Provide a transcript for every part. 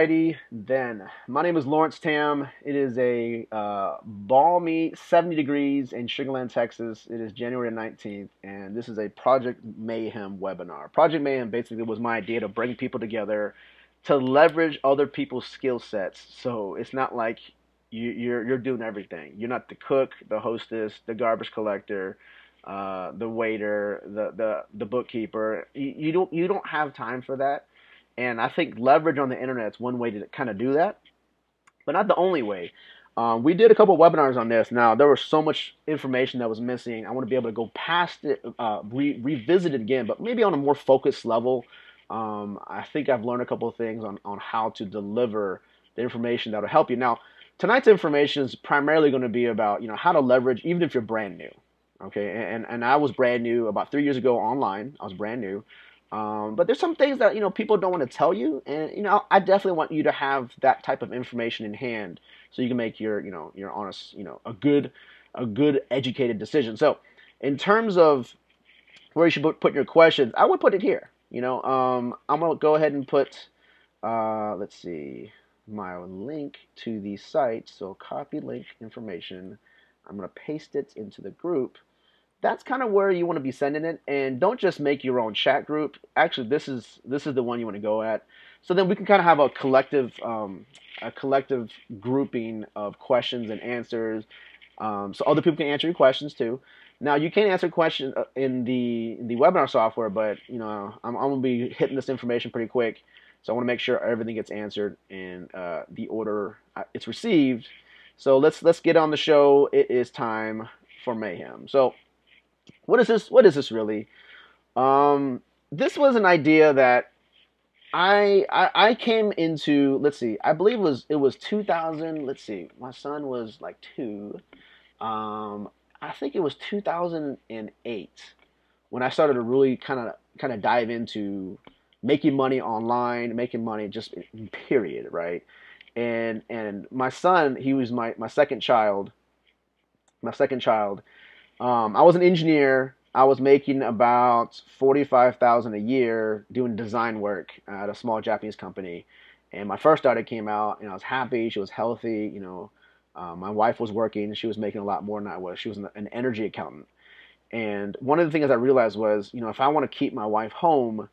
Alrighty then. My name is Lawrence Tam. It is a balmy 70 degrees in Sugar Land, Texas. It is January 19th, and this is a Project Mayhem webinar. Project Mayhem basically was my idea to bring people together to leverage other people's skill sets. So it's not like you're doing everything. You're not the cook, the hostess, the garbage collector, the waiter, the bookkeeper. You don't have time for that. And I think leverage on the internet is one way to kind of do that, but not the only way. We did a couple of webinars on this. Now, there was so much information that was missing. I want to be able to go past it, revisit it again, but maybe on a more focused level. I think I've learned a couple of things on how to deliver the information that will help you. Now, tonight's information is primarily going to be about how to leverage, even if you're brand new. Okay, and I was brand new about 3 years ago online. I was brand new. But there's some things that people don't want to tell you, and I definitely want you to have that type of information in hand so you can make your honest a good educated decision. So in terms of where you should put your questions, I would put it here. I'm gonna go ahead and put let's see, my link to the site. So copy link information. I'm gonna paste it into the group. That's kind of where you want to be sending it, and don't just make your own chat group. Actually, this is the one you want to go at. So then we can kind of have a collective grouping of questions and answers, so other people can answer your questions too. Now you can answer questions in the webinar software, but I'm gonna be hitting this information pretty quick, so I want to make sure everything gets answered in the order it's received. So let's get on the show. It is time for mayhem. So. What is this? What is this really? This was an idea that I came into. Let's see. I believe it was 2000. Let's see. My son was like 2. I think it was 2008 when I started to really kind of dive into making money online, making money just in period, right? And my son, he was my second child. My second child. I was an engineer. I was making about 45,000 a year doing design work at a small Japanese company. And my first daughter came out, and I was happy. She was healthy. My wife was working. She was making a lot more than I was. She was an energy accountant. And one of the things I realized was, if I want to keep my wife home,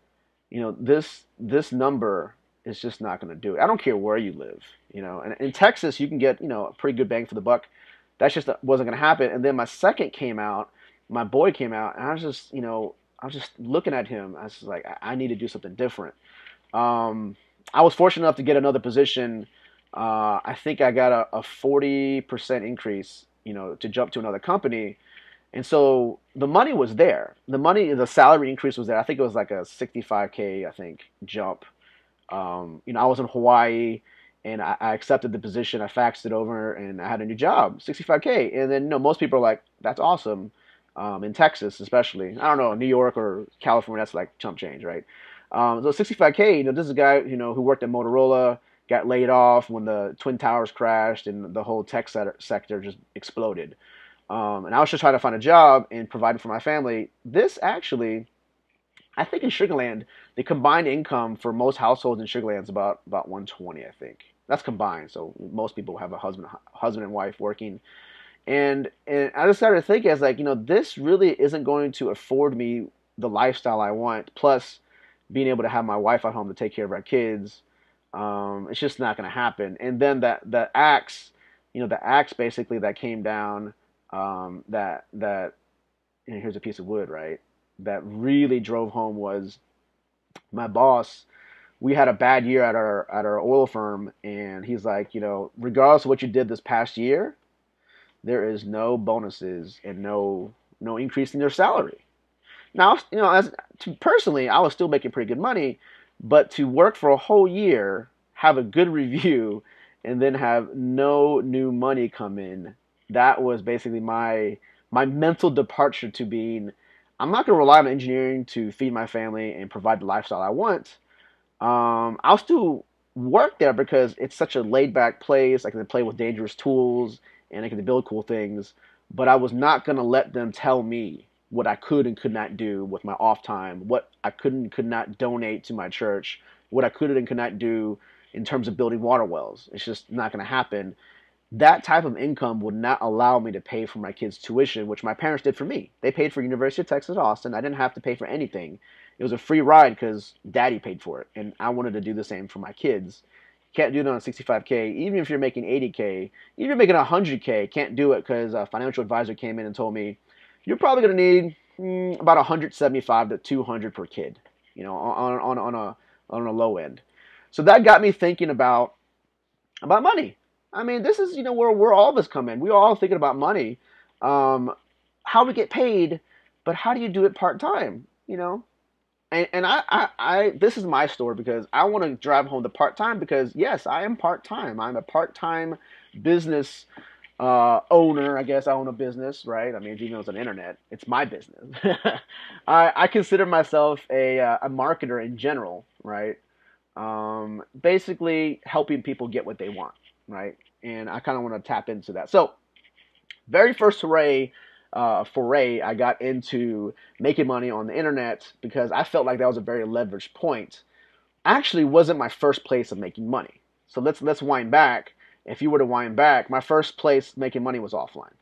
this number is just not going to do it. I don't care where you live. And in Texas, you can get a pretty good bang for the buck. That just wasn't going to happen. And then my second came out, my boy came out, and I was just looking at him. I was like, I need to do something different. I was fortunate enough to get another position. I think I got a 40% increase, to jump to another company. And so the money was there. The salary increase was there. I think it was like a 65K, I think, jump. I was in Hawaii. And I accepted the position. I faxed it over, and I had a new job, 65K. And then, most people are like, "That's awesome." In Texas, especially, I don't know, New York or California, that's like chump change, right? So 65K. This is a guy, who worked at Motorola, got laid off when the Twin Towers crashed, and the whole tech sector just exploded. And I was just trying to find a job and provide for my family. This actually, I think in Sugar Land, the combined income for most households in Sugar Land is about 120, I think. That's combined, so most people have a husband and wife working. And I just started thinking, I was like, this really isn't going to afford me the lifestyle I want. Plus, being able to have my wife at home to take care of our kids, it's just not going to happen. And then the axe basically that came down, here's a piece of wood, right? That really drove home was my boss. We had a bad year at our oil firm, and he's like, regardless of what you did this past year, there is no bonuses and no increase in your salary. Now, personally, I was still making pretty good money, but to work for a whole year, have a good review, and then have no new money come in, that was basically my mental departure to being, I'm not going to rely on engineering to feed my family and provide the lifestyle I want. I'll still work there because it's such a laid back place. I can play with dangerous tools and I can build cool things. But I was not going to let them tell me what I could and could not do with my off time, what I could and could not donate to my church, what I could and could not do in terms of building water wells. It's just not going to happen. That type of income would not allow me to pay for my kids' tuition, which my parents did for me. They paid for University of Texas Austin. I didn't have to pay for anything. It was a free ride because daddy paid for it, and I wanted to do the same for my kids. Can't do that on 65K. Even if you're making 80K, even if you're making 100K, can't do it because a financial advisor came in and told me you're probably going to need about 175 to 200 per kid, on a low end. So that got me thinking about money. I mean, this is where all of us come in. We're all thinking about money, how we get paid, but how do you do it part time? And this is my story because I want to drive home the part time because yes, I am part time. I'm a part time business owner. I guess I own a business, right? I mean, even though it's on the internet, it's my business. I consider myself a marketer in general, right? Basically helping people get what they want, right? And I kind of want to tap into that. So, very first foray, I got into making money on the internet because I felt like that was a very leveraged point. Actually, wasn't my first place of making money. So let's wind back. If you were to wind back, my first place making money was offline.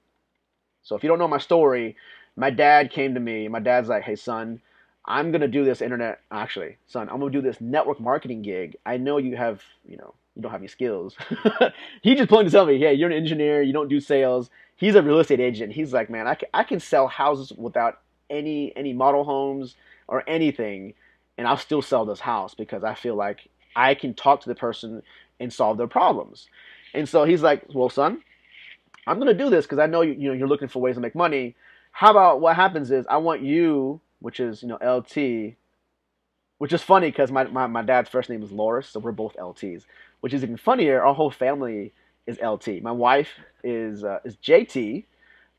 So if you don't know my story, my dad came to me. My dad's like, "Hey son, I'm gonna do this internet. Actually, son, I'm gonna do this network marketing gig. I know you don't have any skills." He just pointed to tell me, "Hey, you're an engineer. You don't do sales." He's a real estate agent. He's like, "Man, I can sell houses without any model homes or anything, and I'll still sell this house because I feel like I can talk to the person and solve their problems." And so he's like, "Well, son, I'm gonna do this because I know you're looking for ways to make money. How about what happens is I want you, which is LT, which is funny because my dad's first name is Loris, so we're both LTs. Which is even funnier. Our whole family is LT. My wife is JT,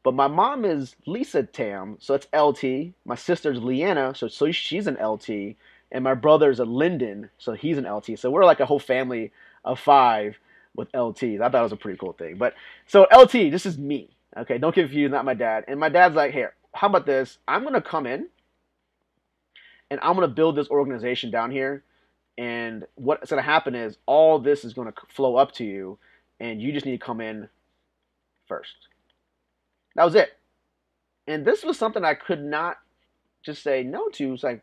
but my mom is Lisa Tam, so it's LT. My sister's Leanna, so she's an LT, and my brother's a Lyndon, so he's an LT. So we're like a whole family of five with LTs. I thought it was a pretty cool thing. But so LT, this is me. Okay, don't get confused, not my dad. And my dad's like, "Here, how about this? I'm gonna come in and I'm gonna build this organization down here. And what's gonna happen is all this is gonna flow up to you, and you just need to come in first." That was it. And this was something I could not just say no to. It's like,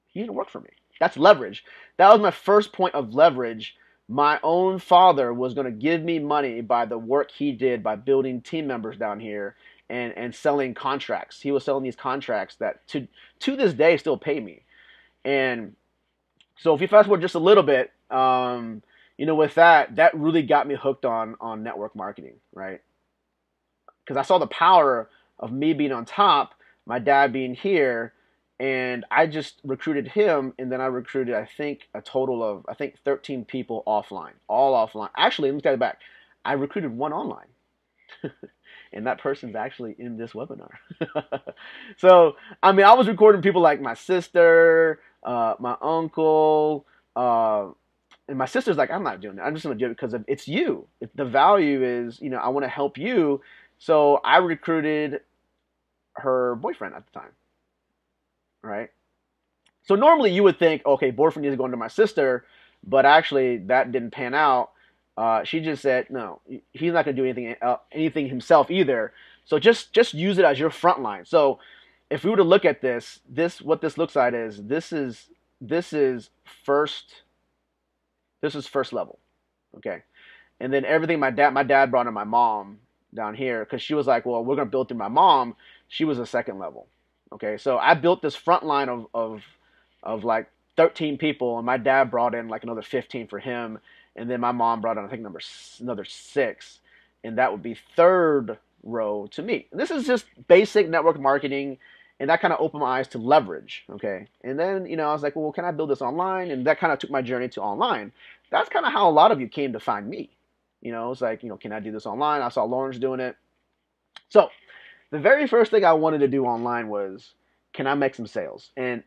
he didn't work for me. That's leverage. That was my first point of leverage. My own father was going to give me money by the work he did by building team members down here and selling contracts. He was selling these contracts that to this day still pay me. And so if you fast forward just a little bit, with that really got me hooked on network marketing, right? Because I saw the power of me being on top, my dad being here, and I just recruited him, and then I recruited, I think, a total of, 13 people offline, all offline. Actually, let me take it back. I recruited one online, and that person's actually in this webinar. So, I mean, I was recording people like my sister, my uncle, and my sister's like, "I'm not doing it. I'm just going to do it because it's you. The value is, I want to help you." So I recruited her boyfriend at the time, right? So normally you would think, okay, boyfriend needs to go into my sister, but actually that didn't pan out. She just said, no, he's not going to do anything himself either. So just use it as your front line. So if we were to look at what this looks like is this is first level, okay, and then everything my dad brought in my mom down here because she was like, well, we're gonna build through my mom. She was a second level, okay. So I built this front line of like 13 people, and my dad brought in like another 15 for him, and then my mom brought in I think another 6, and that would be third row to me. And this is just basic network marketing, and that kind of opened my eyes to leverage, okay. And then I was like, well, can I build this online? And that kind of took my journey to online. That's kind of how a lot of you came to find me. It's like, can I do this online? I saw Lawrence doing it. So the very first thing I wanted to do online was, can I make some sales? And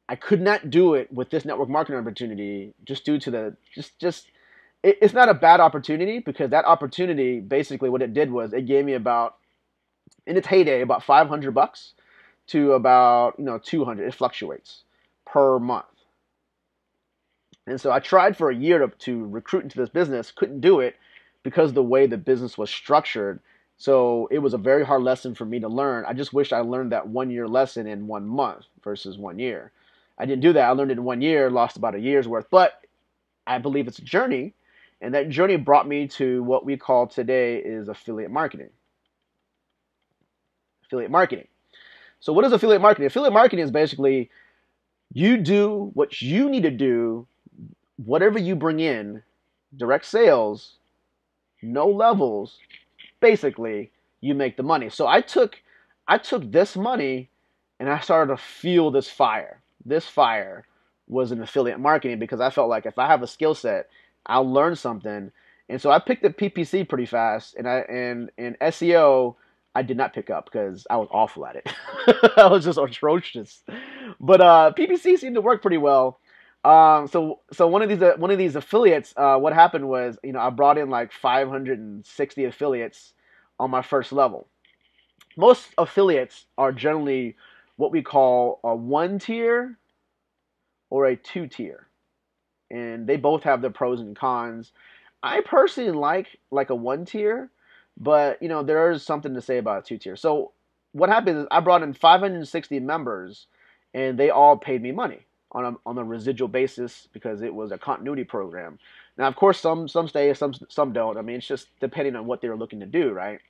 I could not do it with this network marketing opportunity just due to it's not a bad opportunity because that opportunity, basically what it did was it gave me about, in its heyday, about $500 to about, 200. It fluctuates per month. And so I tried for a year to recruit into this business, couldn't do it because of the way the business was structured. So it was a very hard lesson for me to learn. I just wished I learned that 1 year lesson in 1 month versus 1 year. I didn't do that. I learned it in 1 year, lost about a year's worth. But I believe it's a journey, and that journey brought me to what we call today is affiliate marketing. Affiliate marketing. So what is affiliate marketing? Affiliate marketing is basically you do what you need to do, whatever you bring in, direct sales, no levels, basically you make the money. So I took this money and I started to feel this fire. This fire was in affiliate marketing because I felt like if I have a skill set, I'll learn something. And so I picked up PPC pretty fast, and SEO I did not pick up because I was awful at it. I was just atrocious. But PPC seemed to work pretty well. So one of these affiliates, what happened was, I brought in like 560 affiliates on my first level. Most affiliates are generally what we call a 1 tier or a 2 tier, and they both have their pros and cons. I personally like a 1 tier, but there is something to say about a 2 tier. So what happened is I brought in 560 members, and they all paid me money on a residual basis because it was a continuity program. Now, of course, some stay, some don't. I mean, it's just depending on what they're looking to do, right?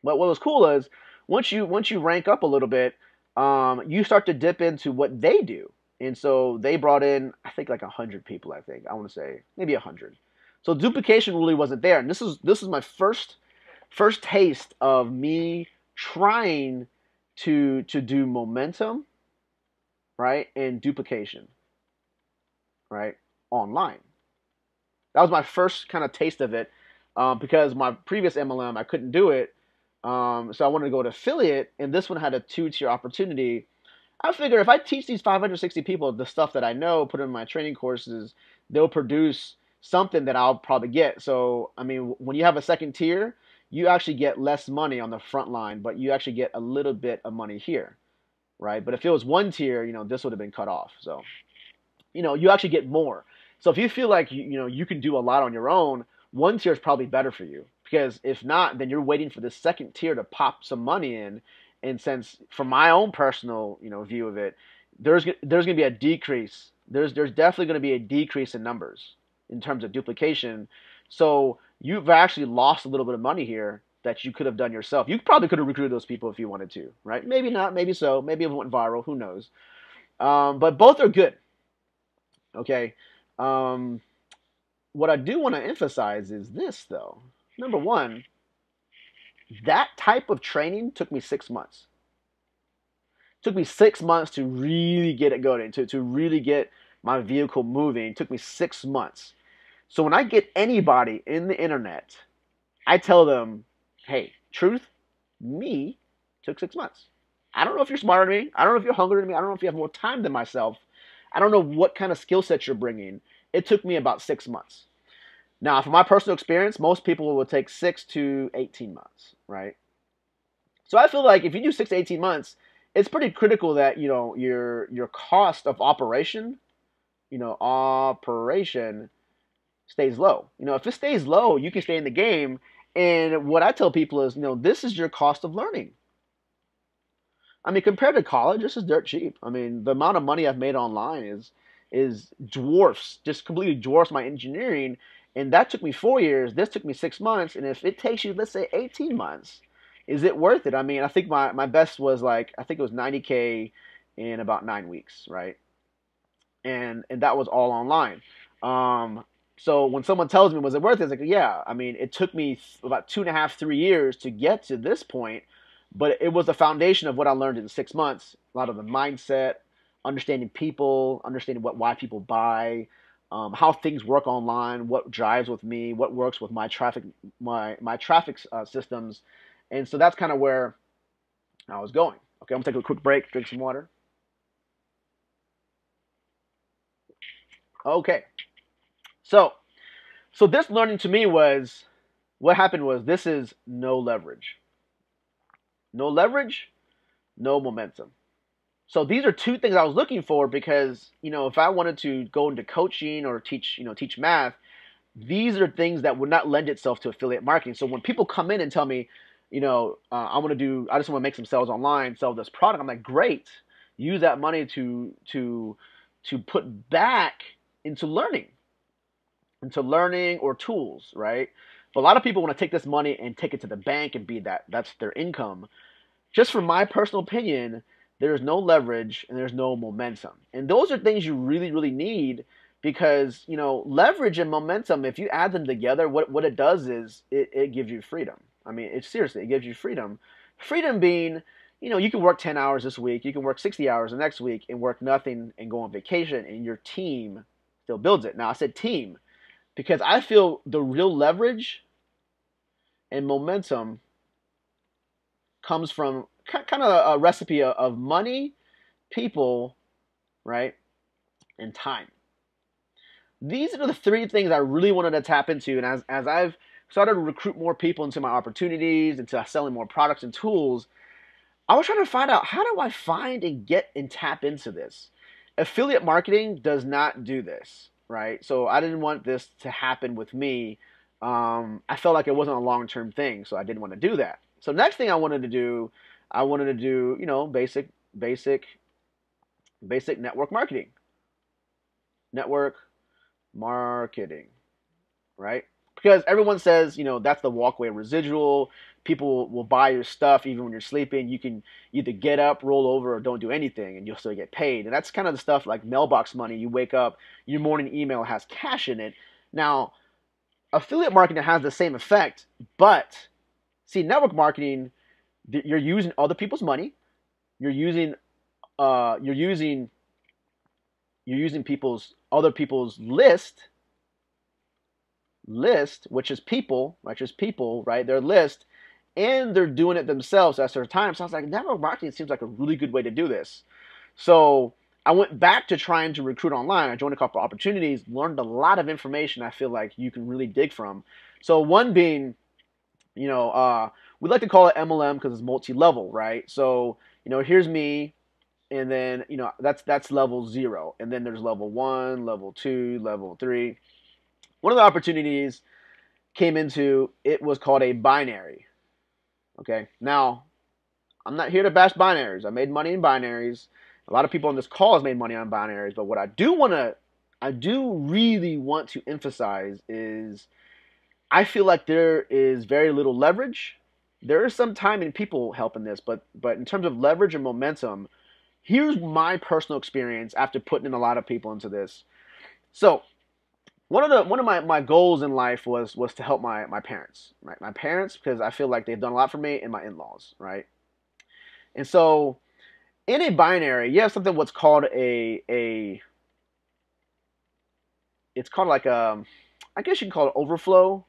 But what was cool is once you rank up a little bit, you start to dip into what they do, and so they brought in I think like 100 people. I think I want to say maybe 100. So duplication really wasn't there, and this is my first taste of me trying to do momentum, right, and duplication, right, online. That was my first kind of taste of it, because my previous MLM I couldn't do it. So I wanted to go to affiliate, and this one had a 2 tier opportunity. I figure if I teach these 560 people the stuff that I know, put in my training courses, they'll produce something that I'll probably get. So, I mean, when you have a second tier, you actually get less money on the front line, but you actually get a little bit of money here, right? But if it was 1 tier, this would have been cut off. So, you actually get more. So if you feel like you can do a lot on your own, 1 tier is probably better for you, because if not, then you're waiting for the second tier to pop some money in. And since, from my own personal view of it, there's going to be a decrease. There's definitely going to be a decrease in numbers in terms of duplication. So you've actually lost a little bit of money here that you could have done yourself. You probably could have recruited those people if you wanted to, right? Maybe not, maybe so. Maybe it went viral. Who knows? But both are good. Okay. Um, what I do want to emphasize is this, though. Number one, that type of training took me 6 months. It took me 6 months to really get it going, to really get my vehicle moving. It took me 6 months. So when I get anybody in the internet, I tell them, hey, truth, me took 6 months. I don't know if you're smarter than me. I don't know if you're hungrier than me. I don't know if you have more time than myself. I don't know what kind of skill set you're bringing. It took me about 6 months. Now, from my personal experience, most people will take 6 to 18 months, right? So I feel like if you do 6 to 18 months, it's pretty critical that your cost of operation stays low. If it stays low, you can stay in the game. And what I tell people is, this is your cost of learning. I mean, compared to college, this is dirt cheap. I mean, the amount of money I've made online just completely dwarfs my engineering, and that took me 4 years. This took me 6 months, and if it takes you, let's say, 18 months, is it worth it? I mean, I think my best was like, I think it was 90K in about 9 weeks, right? And that was all online. So when someone tells me, was it worth it? It's like, yeah. I mean, it took me about 2.5, 3 years to get to this point, but it was the foundation of what I learned in 6 months. A lot of the mindset, understanding people, understanding why people buy, how things work online, what drives with me, what works with my traffic, my traffic systems, and so that's kind of where I was going. Okay, I'm gonna take a quick break, drink some water. Okay, so this learning to me was, what happened was, this is no leverage, no leverage, no momentum. So these are two things I was looking for because, if I wanted to go into coaching or teach math, these are things that would not lend itself to affiliate marketing. So when people come in and tell me, I just want to make some sales online, sell this product, I'm like, great, use that money to put back into learning, or tools, right? But a lot of people want to take this money and take it to the bank and that's their income. Just from my personal opinion, there's no leverage and there's no momentum. And those are things you really, really need because, leverage and momentum, if you add them together, what it does is it gives you freedom. I mean, it gives you freedom. Freedom being, you can work 10 hours this week, you can work 60 hours the next week and work nothing and go on vacation and your team still builds it. Now, I said team because I feel the real leverage and momentum comes from kind of a recipe of money, people, right, and time. These are the three things I really wanted to tap into. And as I've started to recruit more people into my opportunities, into selling more products and tools, I was trying to find out, how do I find and get and tap into this? Affiliate marketing does not do this, right? So I didn't want this to happen with me. I felt like it wasn't a long-term thing, so I didn't want to do that. So next thing I wanted to do, basic, basic network marketing. Network marketing, right? Because everyone says, that's the walkway residual. People will buy your stuff even when you're sleeping. You can either get up, roll over, or don't do anything, and you'll still get paid. And that's kind of the stuff like mailbox money. You wake up, your morning email has cash in it. Now, affiliate marketing has the same effect, but see, network marketing, you're using other people's money. You're using uh, you're using you're using other people's list, which is people, right? Their list, and they're doing it themselves at certain times. So I was like, network marketing seems like a really good way to do this. So I went back to trying to recruit online. I joined a couple opportunities, learned a lot of information I feel like you can really dig from. So one being, we like to call it MLM because it's multi-level, right? So, here's me, and then, that's level 0. And then there's level 1, level 2, level 3. One of the opportunities came into, it was called a binary. Okay. Now, I'm not here to bash binaries. I made money in binaries. A lot of people on this call has made money on binaries, but what I do really want to emphasize is I feel like there is very little leverage. There is some time and people helping this, but in terms of leverage and momentum, here's my personal experience after putting in a lot of people into this. So one of my goals in life was to help my parents, right? My parents, because I feel like they've done a lot for me, and my in-laws, right? And so in a binary, you have something what's called a it's called like I guess you can call it overflow,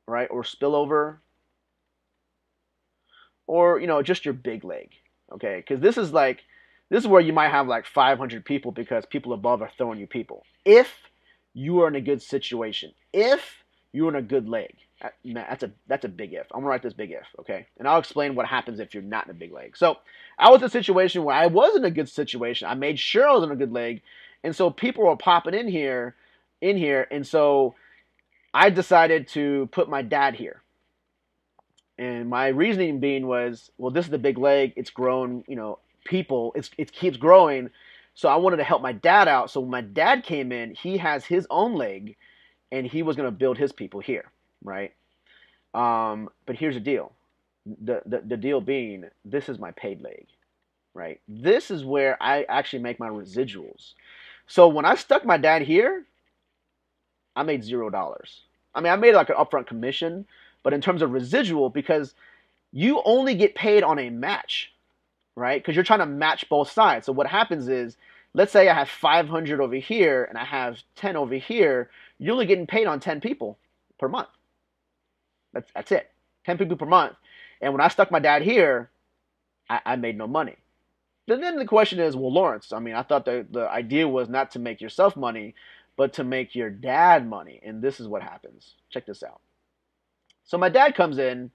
right? Or spillover, or just your big leg, okay? Because this is where you might have like 500 people because people above are throwing you people. If you are in a good situation, if you're in a good leg, that's a big if. I'm gonna write this big if, okay? And I'll explain what happens if you're not in a big leg. So I was in a situation where I was in a good situation. I made sure I was in a good leg, and so people were popping in here, and so I decided to put my dad here. And my reasoning being was, well, this is the big leg. It's grown, people. It keeps growing. So I wanted to help my dad out. So when my dad came in, he has his own leg, and he was going to build his people here, right? But here's the deal. The deal being, this is my paid leg, right? This is where I actually make my residuals. So when I stuck my dad here, I made $0. I mean, I made like an upfront commission, but in terms of residual, because you only get paid on a match, right? Because you're trying to match both sides. So what happens is, let's say I have 500 over here and I have 10 over here. You're only getting paid on 10 people per month. That's it. 10 people per month. And when I stuck my dad here, I made no money. Then the question is, well, Lawrence, I mean, I thought the idea was not to make yourself money, but to make your dad money. And this is what happens. Check this out. So my dad comes in,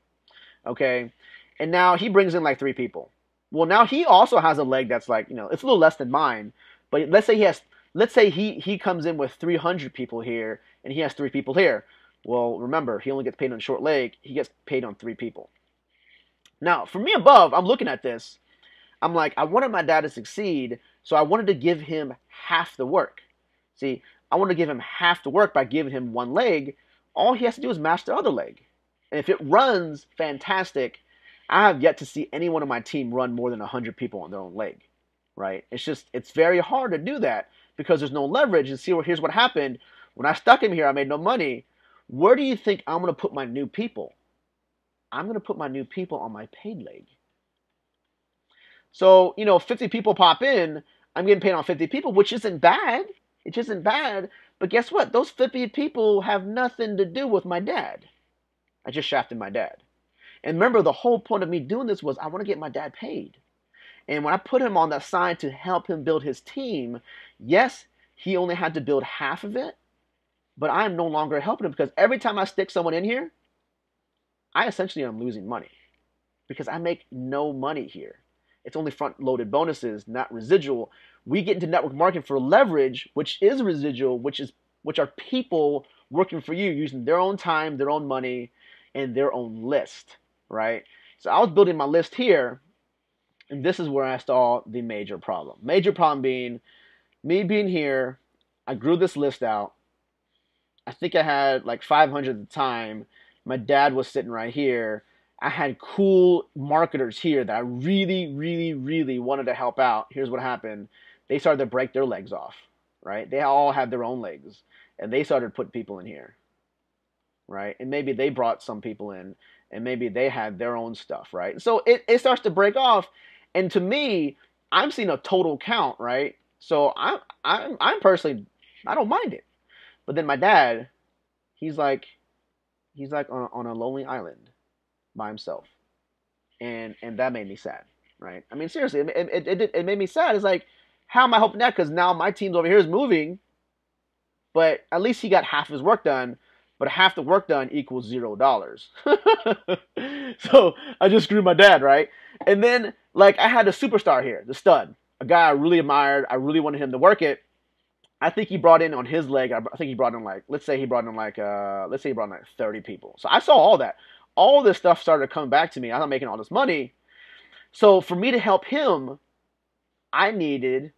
okay, and now he brings in like 3 people. Well, now he also has a leg that's like, it's a little less than mine. But let's say he comes in with 300 people here and he has three people here. Well, remember, he only gets paid on short leg. He gets paid on three people. Now, for me above, I'm looking at this. I'm like, I wanted my dad to succeed, so I wanted to give him half the work. See, I wanted to give him half the work by giving him one leg. All he has to do is match the other leg. And if it runs, fantastic. I have yet to see anyone on my team run more than 100 people on their own leg, right? It's very hard to do that because there's no leverage. And here's what happened. When I stuck him here, I made no money. Where do you think I'm going to put my new people? I'm going to put my new people on my paid leg. So, 50 people pop in, I'm getting paid on 50 people, which isn't bad. It isn't bad. But guess what? Those 50 people have nothing to do with my dad. I just shafted my dad. And remember, the whole point of me doing this was I want to get my dad paid. And when I put him on that side to help him build his team, yes, he only had to build half of it, but I'm no longer helping him because every time I stick someone in here, I essentially am losing money because I make no money here. It's only front-loaded bonuses, not residual. We get into network marketing for leverage, which is residual, which are people working for you using their own time, their own money, and their own list, right? So I was building my list here, and this is where I saw the major problem. Major problem being me being here. I grew this list out. I think I had like 500 at the time. My dad was sitting right here. I had cool marketers here that I really, really, really wanted to help out. Here's what happened. They started to break their legs off, right? They all had their own legs, and they started putting people in here, right? And maybe they brought some people in, and maybe they had their own stuff, right? So it starts to break off, and to me, I'm seeing a total count, right? So I'm personally, I don't mind it. But then my dad, he's like on a lonely island by himself, and that made me sad, right? I mean, seriously, it made me sad. It's like, how am I helping that? Because now my team's over here is moving, but at least he got half his work done. But half the work done equals $0. So I just screwed my dad, right? And then like I had a superstar here, the stud, a guy I really admired. I really wanted him to work it. I think he brought in on his leg. I think he brought in like, let's say he brought in like 30 people. So I saw all that. All this stuff started coming back to me. I'm not making all this money. So for me to help him, I needed,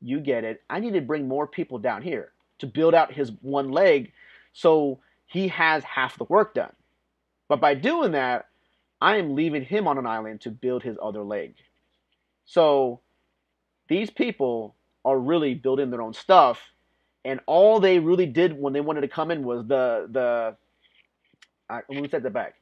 you get it, I needed to bring more people down here to build out his one leg so he has half the work done. But by doing that, I am leaving him on an island to build his other leg. So these people are really building their own stuff, and all they really did when they wanted to come in was let me set that back.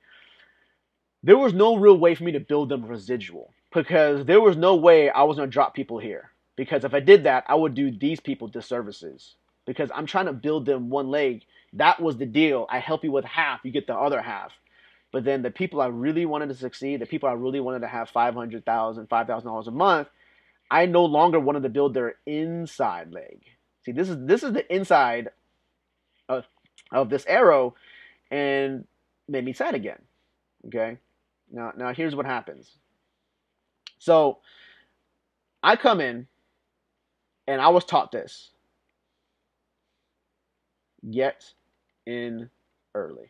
There was no real way for me to build them residual because there was no way I was going to drop people here. Because if I did that, I would do these people disservices. Because I'm trying to build them one leg. That was the deal. I help you with half, you get the other half. But then the people I really wanted to succeed, the people I really wanted to have $500,000, $5,000 a month, I no longer wanted to build their inside leg. See, this is the inside of this arrow, and made me sad again. Okay, now here's what happens. So I come in, and I was taught this: get in early.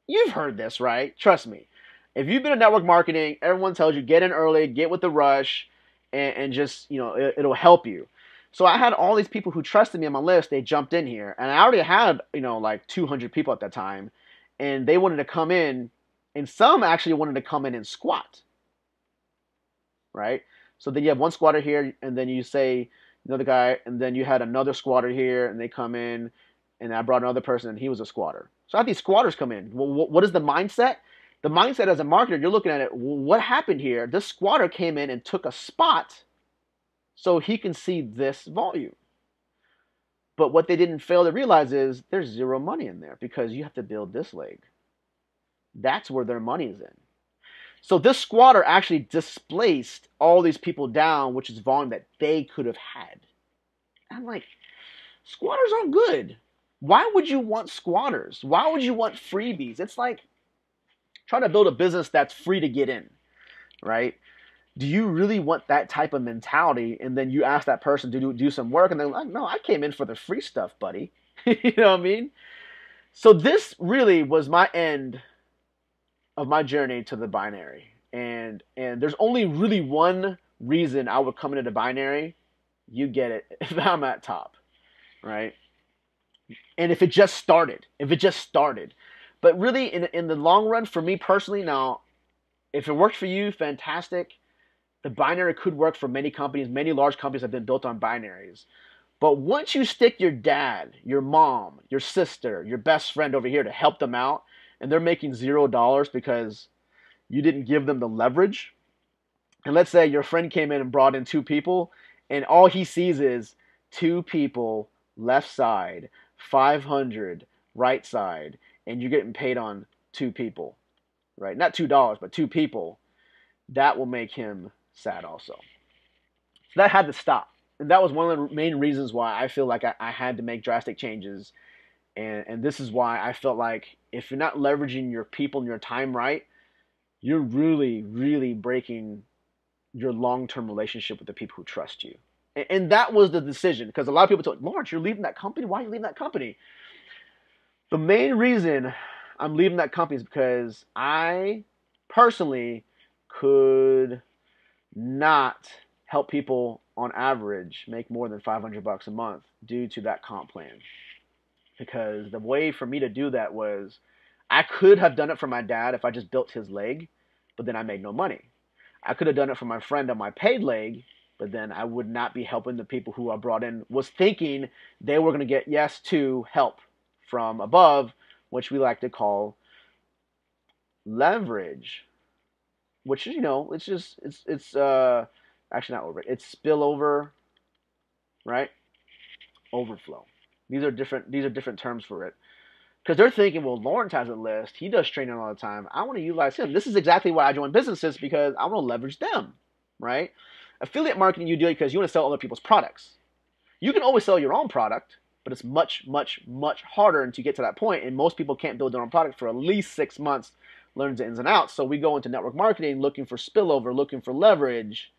You've heard this, right? Trust me. If you've been in network marketing, everyone tells you get in early, get with the rush, and just, it'll help you. So I had all these people who trusted me on my list. They jumped in here, and I already had, like 200 people at that time, and they wanted to come in, and some actually wanted to come in and squat, right? So then you have one squatter here, and then you say another guy, and then you had another squatter here, and they come in, and I brought another person, and he was a squatter. So I had these squatters come in. Well, what is the mindset? The mindset as a marketer, you're looking at it, what happened here? This squatter came in and took a spot so he can see this volume. But what they didn't fail to realize is there's zero money in there because you have to build this leg. That's where their money is in. So this squatter actually displaced all these people down, which is volume that they could have had. And I'm like, squatters aren't good. Why would you want squatters? Why would you want freebies? It's like trying to build a business that's free to get in, right? Do you really want that type of mentality? And then you ask that person to do some work, and they're like, no, I came in for the free stuff, buddy. You know what I mean? So this really was my end of my journey to the binary. And there's only really one reason I would come into the binary. You get it. If I'm at top, right? And if it just started. But really, in the long run, for me personally, now, if it worked for you, fantastic. The binary could work for many companies. Many large companies have been built on binaries. But once you stick your dad, your mom, your sister, your best friend over here to help them out, and they're making $0 because you didn't give them the leverage, and let's say your friend came in and brought in two people, and all he sees is two people left side, 500 right side, and you're getting paid on two people, right? Not $2, but two people. That will make him sad also. So that had to stop. And that was one of the main reasons why I feel like I had to make drastic changes. And this is why I felt like if you're not leveraging your people and your time right, you're really, really breaking your long-term relationship with the people who trust you. And that was the decision, because a lot of people told Lawrence, you're leaving that company. Why are you leaving that company? The main reason I'm leaving that company is because I personally could not help people on average make more than $500 a month due to that comp plan. Because the way for me to do that was I could have done it for my dad if I just built his leg, but then I made no money. I could have done it for my friend on my paid leg, but then I would not be helping the people who I brought in, was thinking they were going to get yes to help from above, which we like to call leverage, which is, it's just, it's actually not over, it's spillover, right? Overflow. These are different terms for it. Because they're thinking, well, Lawrence has a list. He does training all the time. I want to utilize him. This is exactly why I join businesses, because I want to leverage them, right? Affiliate marketing, you do it because you want to sell other people's products. You can always sell your own product, but it's much, much, much harder to get to that point. And most people can't build their own product for at least 6 months, learn the ins and outs. So we go into network marketing looking for spillover, looking for leverage,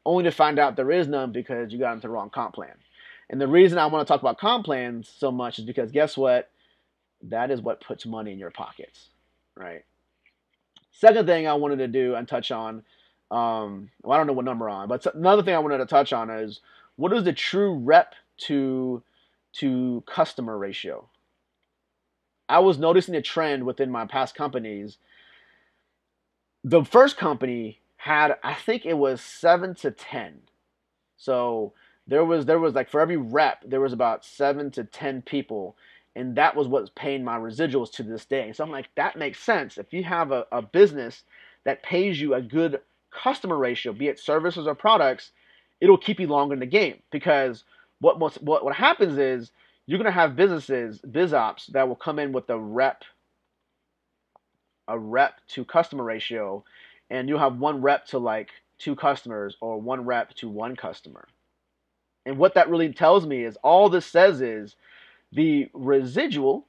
only to find out there is none because you got into the wrong comp plan. And the reason I want to talk about comp plans so much is because guess what? That is what puts money in your pockets, right? Second thing I wanted to do and touch on, well, I don't know what number I'm on, but another thing I wanted to touch on is what is the true rep to customer ratio? I was noticing a trend within my past companies. The first company had, I think it was 7 to 10. So there was like for every rep there was about 7 to 10 people, and that was what's paying my residuals to this day. So I'm like, that makes sense. If you have a business that pays you a good customer ratio, be it services or products, it'll keep you longer in the game. Because what happens is you're gonna have businesses, biz ops, that will come in with a rep to customer ratio, and you'll have one rep to like two customers or one rep to one customer. And what that really tells me is all this says is the residual,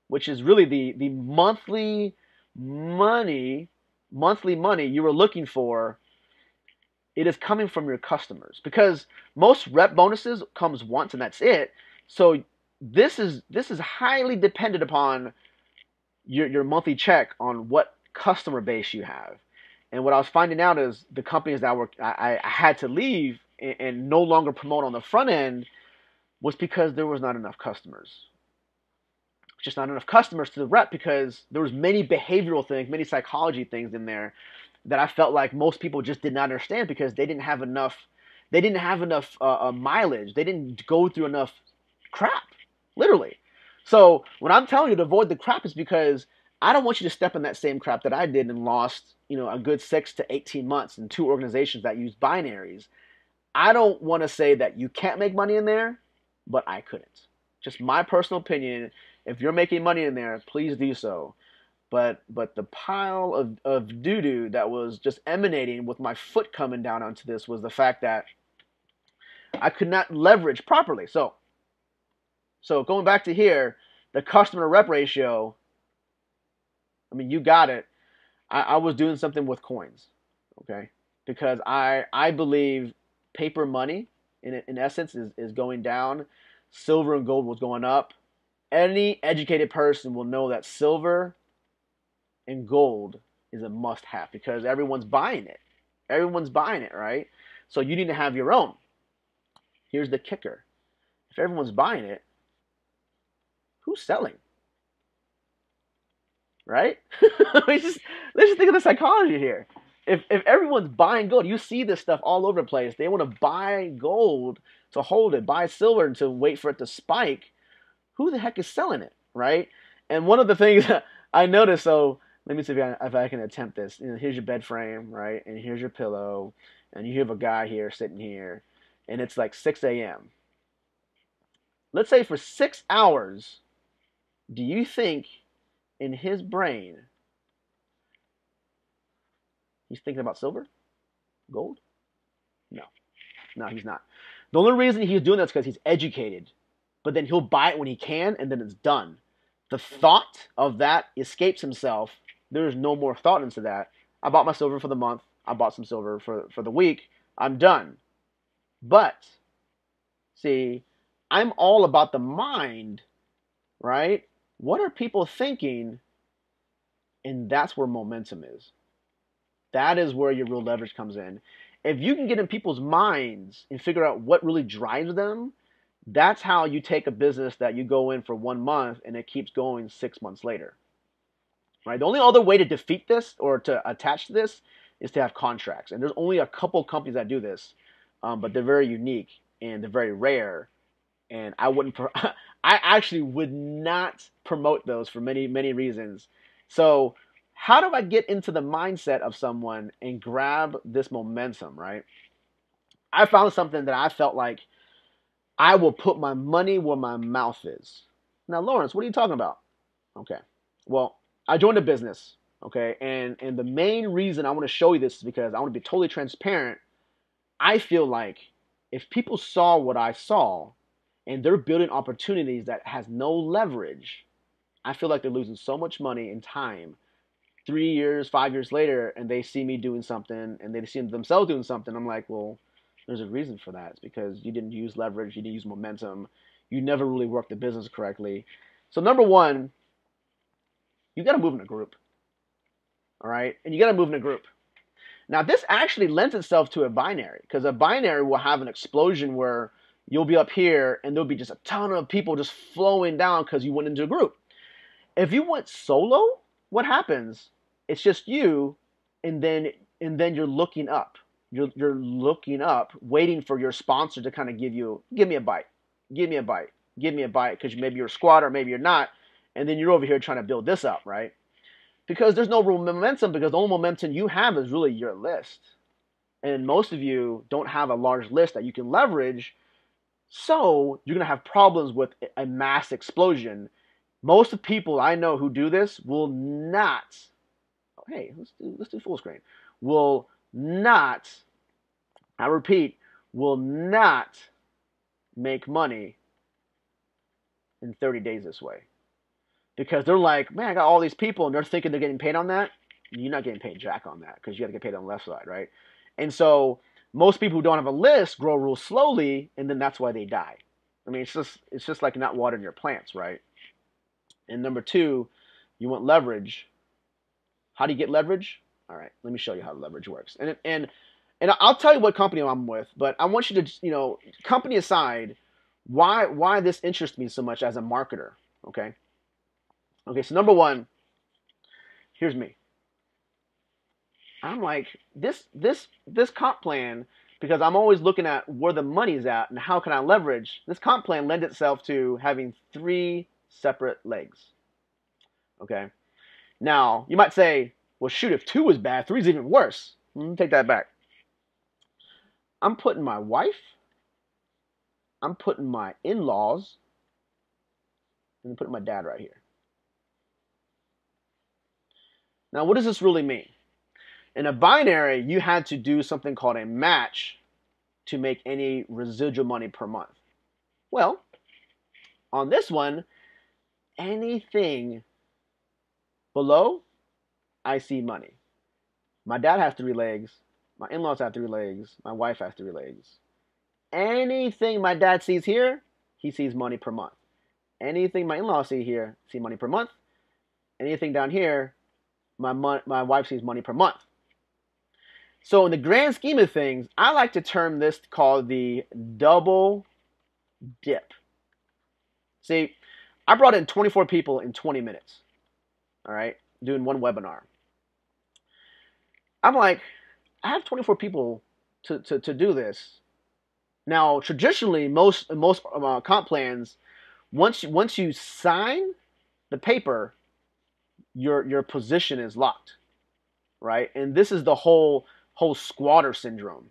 which is really the monthly money you were looking for, it is coming from your customers, because most rep bonuses comes once and that's it. So this is highly dependent upon your monthly check on what customer base you have. And what I was finding out is the companies that I had to leave and no longer promote on the front end was because there was not enough customers. Just not enough customers to the rep, because there was many behavioral things, many psychology things in there that I felt like most people just did not understand, because they didn't have enough. They didn't have enough mileage. They didn't go through enough crap, literally. So when I'm telling you to avoid the crap, is because I don't want you to step in that same crap that I did and lost, a good 6 to 18 months in two organizations that use binaries. I don't want to say that you can't make money in there, but I couldn't. Just my personal opinion. If you're making money in there, please do so. But the pile of doo doo that was just emanating with my foot coming down onto this was the fact that I could not leverage properly. So going back to here, the customer rep ratio. I mean, you got it. I was doing something with coins, okay? because I believe paper money in essence is going down. Silver and gold was going up. Any educated person will know that silver and gold is a must have because everyone's buying it. Everyone's buying it, right? So you need to have your own. Here's the kicker. If everyone's buying it, who's selling? Right? let's just think of the psychology here. If everyone's buying gold, you see this stuff all over the place. They want to buy gold to hold it, buy silver to wait for it to spike. Who the heck is selling it, right? And one of the things I noticed, so let me see if I can attempt this. Here's your bed frame, right? And here's your pillow, and you have a guy here sitting here, and it's like 6 a.m. Let's say for 6 hours, do you think in his brain he's thinking about silver, gold? No, no, he's not. The only reason he's doing that is because he's educated, but then he'll buy it when he can, and then it's done. The thought of that escapes himself. There's no more thought into that. I bought my silver for the month. I bought some silver for the week. I'm done. But, see, I'm all about the mind, right? What are people thinking? And that's where momentum is. That is where your real leverage comes in. If you can get in people's minds and figure out what really drives them, that's how you take a business that you go in for 1 month and it keeps going 6 months later. Right? The only other way to defeat this or to attach to this is to have contracts. And there's only a couple companies that do this, but they're very unique and they're very rare. And I wouldn't, I actually would not promote those for many, many reasons. So, how do I get into the mindset of someone and grab this momentum, right? I found something that I felt like I will put my money where my mouth is. Now, Lawrence, what are you talking about? Okay. Well, I joined a business, okay? And the main reason I want to show you this is because I want to be totally transparent. I feel like if people saw what I saw and they're building opportunities that has no leverage, I feel like they're losing so much money and time 3 years, 5 years later, and they see me doing something and they see themselves doing something. I'm like, well, there's a reason for that. It's because you didn't use leverage, you didn't use momentum, you never really worked the business correctly. So number one, you got to move in a group. All right, and you got to move in a group. Now this actually lends itself to a binary because a binary will have an explosion where you'll be up here and there'll be just a ton of people just flowing down because you went into a group. If you went solo, what happens? It's just you, and then you're looking up. You're looking up, waiting for your sponsor to kind of give me a bite, give me a bite, give me a bite, because maybe you're a squatter, maybe you're not, and then you're over here trying to build this up, right? Because there's no real momentum, because the only momentum you have is really your list, and most of you don't have a large list that you can leverage, so you're gonna have problems with a mass explosion. Most of the people I know who do this will not. Oh, hey, let's do full screen. Will not. I repeat, will not make money in 30 days this way, because they're like, man, I got all these people, and they're thinking they're getting paid on that. You're not getting paid jack on that because you got to get paid on the left side, right? And so most people who don't have a list grow real slowly, and then that's why they die. I mean, it's just like not watering your plants, right? And number two, you want leverage. How do you get leverage? All right, let me show you how leverage works. And I'll tell you what company I'm with, but I want you to, company aside, why this interests me so much as a marketer. Okay. Okay. So number one, here's me. I'm like this comp plan, because I'm always looking at where the money's at and how can I leverage. This comp plan lends itself to having 3 separate legs. Okay. Now you might say, well, shoot, if 2 is bad, 3 is even worse. Let me take that back. I'm putting my wife, I'm putting my in-laws, and I'm putting my dad right here. Now, what does this really mean? In a binary, you had to do something called a match to make any residual money per month. Well, on this one, anything below, I see money. My dad has 3 legs. My in-laws have 3 legs. My wife has 3 legs. Anything my dad sees here, he sees money per month. Anything my in-laws see here, see money per month. Anything down here, my wife sees money per month. So in the grand scheme of things, I like to term this called the double dip. See, I brought in 24 people in 20 minutes, all right, doing one webinar. I'm like, I have 24 people to do this. Now, traditionally, most comp plans, once you sign the paper, your position is locked, right? And this is the whole squatter syndrome,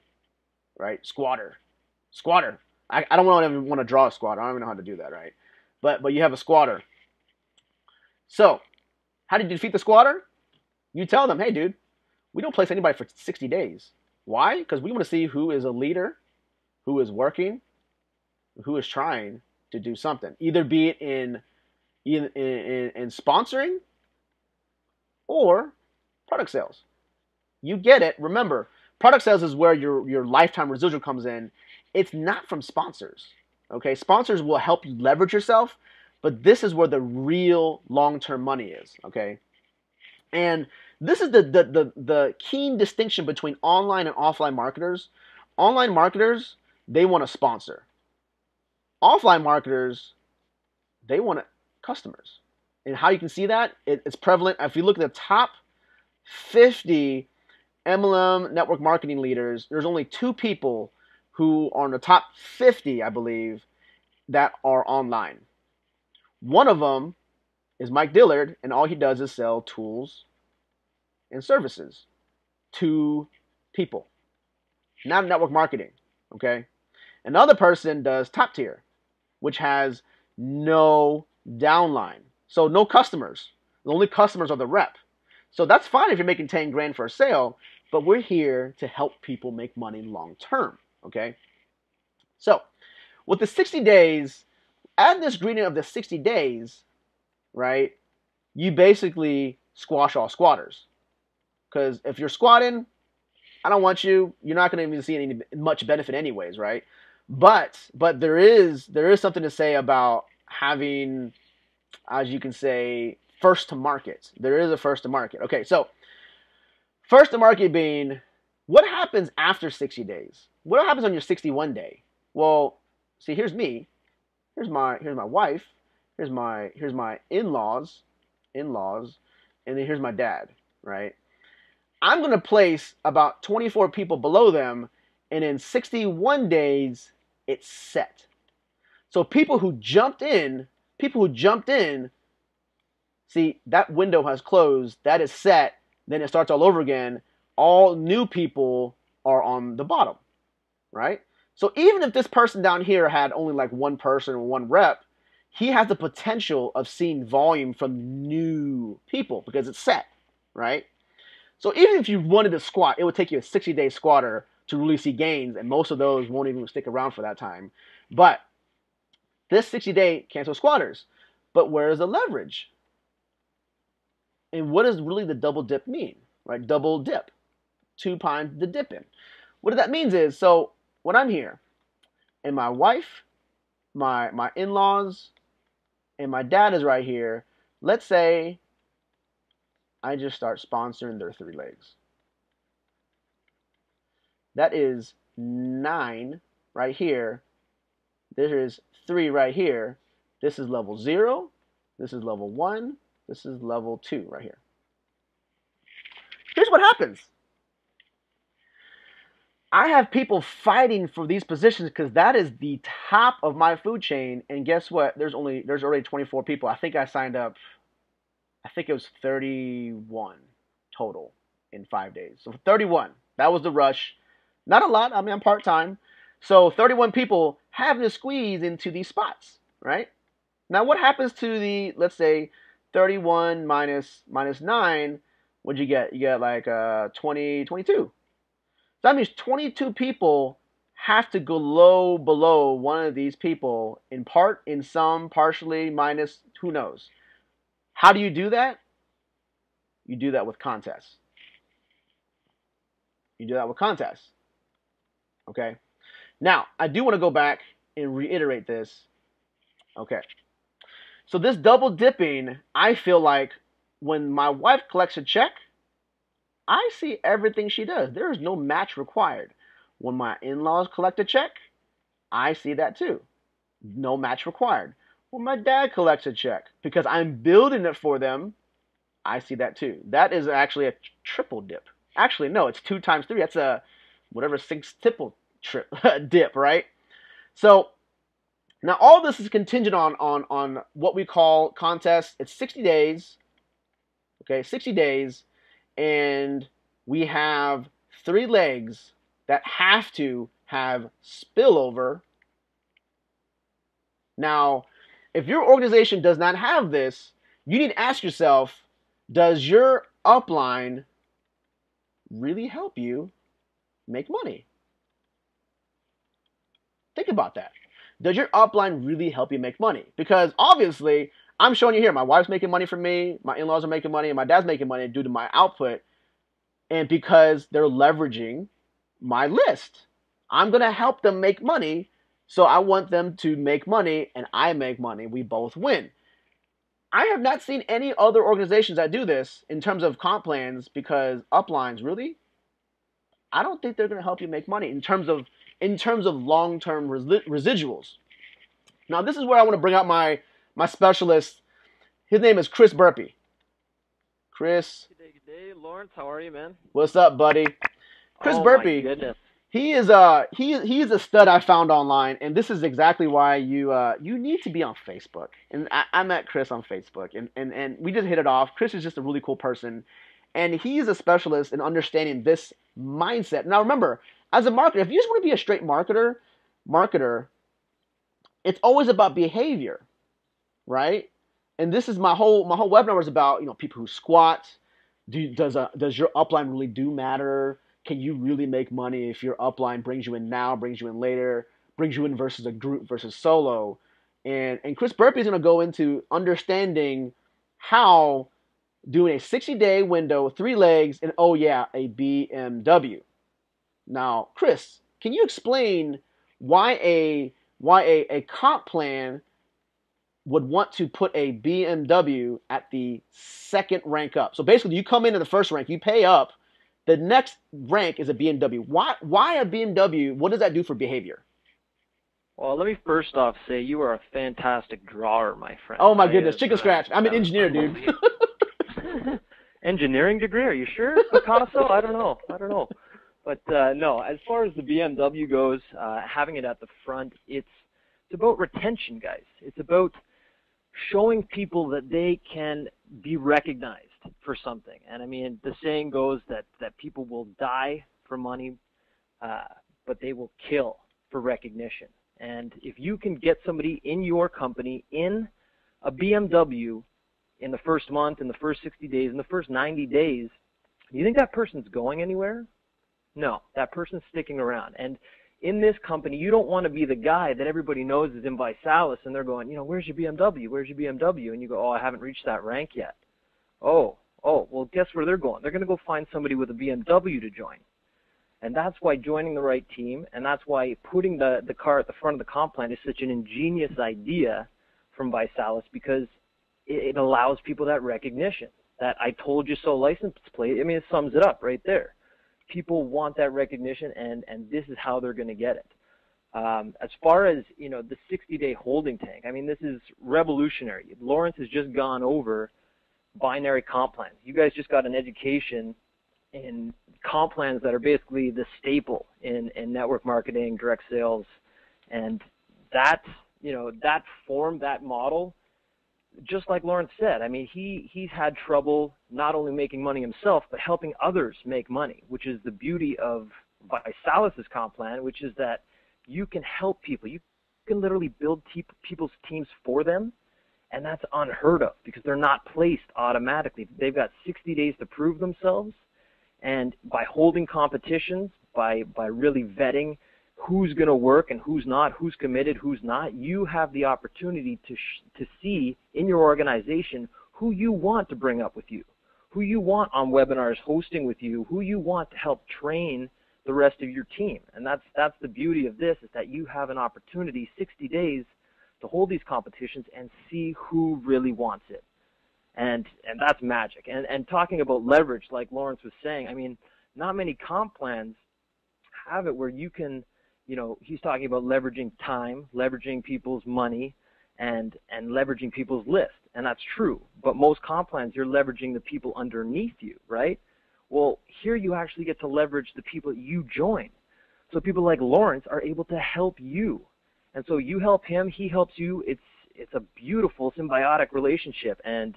right? Squatter. I don't want to draw a squatter. I don't even know how to do that, right? But you have a squatter. So, how do you defeat the squatter? You tell them, hey, dude, we don't place anybody for 60 days. Why? Because we want to see who is a leader, who is working, who is trying to do something. Either be it in sponsoring or product sales. You get it. Remember, product sales is where your lifetime residual comes in. It's not from sponsors. Okay, sponsors will help you leverage yourself, but this is where the real long-term money is. Okay, and this is the keen distinction between online and offline marketers. Online marketers, they want to sponsor. Offline marketers, they want customers. And how you can see that, it's prevalent. If you look at the top 50 MLM network marketing leaders, there's only 2 people who are in the top 50, I believe, that are online. One of them is Mike Dillard, and all he does is sell tools and services to people, not network marketing, okay? Another person does top tier, which has no downline, so no customers. The only customers are the rep. So that's fine if you're making 10 grand for a sale, but we're here to help people make money long term, okay? So with the 60 days, add this ingredient of the 60 days, right? You basically squash all squatters. Because if you're squatting, I don't want you. You're not going to even see any much benefit anyways, right? But there is something to say about having, as you can say, first to market. There is a first to market. Okay, so first to market being, what happens after 60 days? What happens on your 61 day? Well, see, here's me. Here's my wife. Here's my in-laws, and then here's my dad, right? I'm going to place about 24 people below them, and in 61 days, it's set. So people who jumped in, see, that window has closed, that is set, then it starts all over again. All new people are on the bottom, right? So even if this person down here had only like one person or one rep, he has the potential of seeing volume from new people because it's set, right? So even if you wanted to squat, it would take you a 60-day squatter to really see gains, and most of those won't even stick around for that time. But this 60-day cancel squatters. But where is the leverage? And what does really the double dip mean? Right? Double dip. 2 times the dip in. What that means is, so when I'm here, and my wife, my in-laws, and my dad is right here, let's say I just start sponsoring their 3 legs. That is 9 right here. There is 3 right here. This is level 0. This is level 1. This is level 2 right here. Here's what happens. I have people fighting for these positions because that is the top of my food chain. And guess what? There's already 24 people. I think I signed up. I think it was 31 total in 5 days. So 31. That was the rush. Not a lot. I mean, I'm part-time. So 31 people having to squeeze into these spots, right? Now, what happens to the, let's say, 31 minus 9? What'd you get? You get like 20, 22. So that means 22 people have to go below one of these people in part, in some, partially, minus, who knows. How do you do that? You do that with contests. You do that with contests. Okay. Now, I do want to go back and reiterate this. Okay. So this double dipping, I feel like when my wife collects a check, I see everything she does. There is no match required. When my in-laws collect a check, I see that too. No match required. When my dad collects a check, because I'm building it for them, I see that too. That is actually a triple dip. Actually, no, it's 2 times 3. That's a whatever sextuple dip, right? So now all this is contingent on what we call contests. It's 60 days. Okay, 60 days, and we have 3 legs that have to have spillover. Now, if your organization does not have this, you need to ask yourself, does your upline really help you make money? Think about that. Does your upline really help you make money? Because obviously, I'm showing you here, my wife's making money from me, my in-laws are making money, and my dad's making money due to my output, and because they're leveraging my list. I'm going to help them make money, so I want them to make money, and I make money. We both win. I have not seen any other organizations that do this in terms of comp plans because uplines, really, I don't think they're going to help you make money in terms of long-term residuals. Now, this is where I want to bring out my specialist. His name is Chris Burpee. Chris. Good day, Lawrence. How are you, man? What's up, buddy? Chris Burpee. My goodness. He is a stud I found online, and this is exactly why you need to be on Facebook. And I met Chris on Facebook, and we just hit it off. Chris is just a really cool person, and he's a specialist in understanding this mindset. Now, remember, as a marketer, if you just want to be a straight marketer, it's always about behavior, right? And this is my whole webinar was about people who squat. Does your upline really do matter? Can you really make money if your upline brings you in now, brings you in later, brings you in versus a group versus solo? And Chris Burpee is going to go into understanding how doing a 60-day window, 3 legs, and oh yeah, a BMW. Now, Chris, can you explain why a comp plan would want to put a BMW at the second rank up? So basically, you come into the first rank, you pay up. The next rank is a BMW. Why a BMW? What does that do for behavior? Well, let me first off say you are a fantastic drawer, my friend. Oh my goodness, chicken scratch. I'm an engineer, dude. Engineering degree? Are you sure? Picasso? I don't know. But no, as far as the BMW goes, having it at the front, it's about retention, guys. It's about showing people that they can be recognized for something. And I mean, the saying goes that people will die for money, but they will kill for recognition. And if you can get somebody in your company in a BMW in the first month, in the first 60 days, in the first 90 days, you think that person's going anywhere? No, that person's sticking around. And in this company, you don't want to be the guy that everybody knows is in ViSalus, and they're going, where's your BMW? Where's your BMW? And you go, I haven't reached that rank yet. Oh, well, guess where they're going? They're going to go find somebody with a BMW to join. And that's why joining the right team, and that's why putting the car at the front of the comp plan is such an ingenious idea from ViSalus, because it allows people that recognition, that I told you so license plate. I mean, it sums it up right there. People want that recognition, and this is how they're going to get it. As far as, the 60-day holding tank, I mean, this is revolutionary. Lawrence has just gone over binary comp plans. You guys just got an education in comp plans that are basically the staple in network marketing, direct sales, and that form, that model, just like Lawrence said, I mean, he's had trouble not only making money himself, but helping others make money, which is the beauty of ViSalus's comp plan, which is that you can help people. You can literally build people's teams for them, and that's unheard of because they're not placed automatically. They've got 60 days to prove themselves, and by holding competitions, by really vetting who's going to work and who's not, who's committed, who's not, you have the opportunity to see in your organization who you want to bring up with you, who you want on webinars hosting with you, who you want to help train the rest of your team. And that's the beauty of this, is that you have an opportunity, 60 days, to hold these competitions and see who really wants it. And that's magic. And talking about leverage, like Lawrence was saying, I mean, not many comp plans have it where you can, he's talking about leveraging time, leveraging people's money, and leveraging people's list. And that's true. But most comp plans, you're leveraging the people underneath you, right? Well, here you actually get to leverage the people that you join. So people like Lawrence are able to help you. And so you help him, he helps you. It's a beautiful symbiotic relationship, and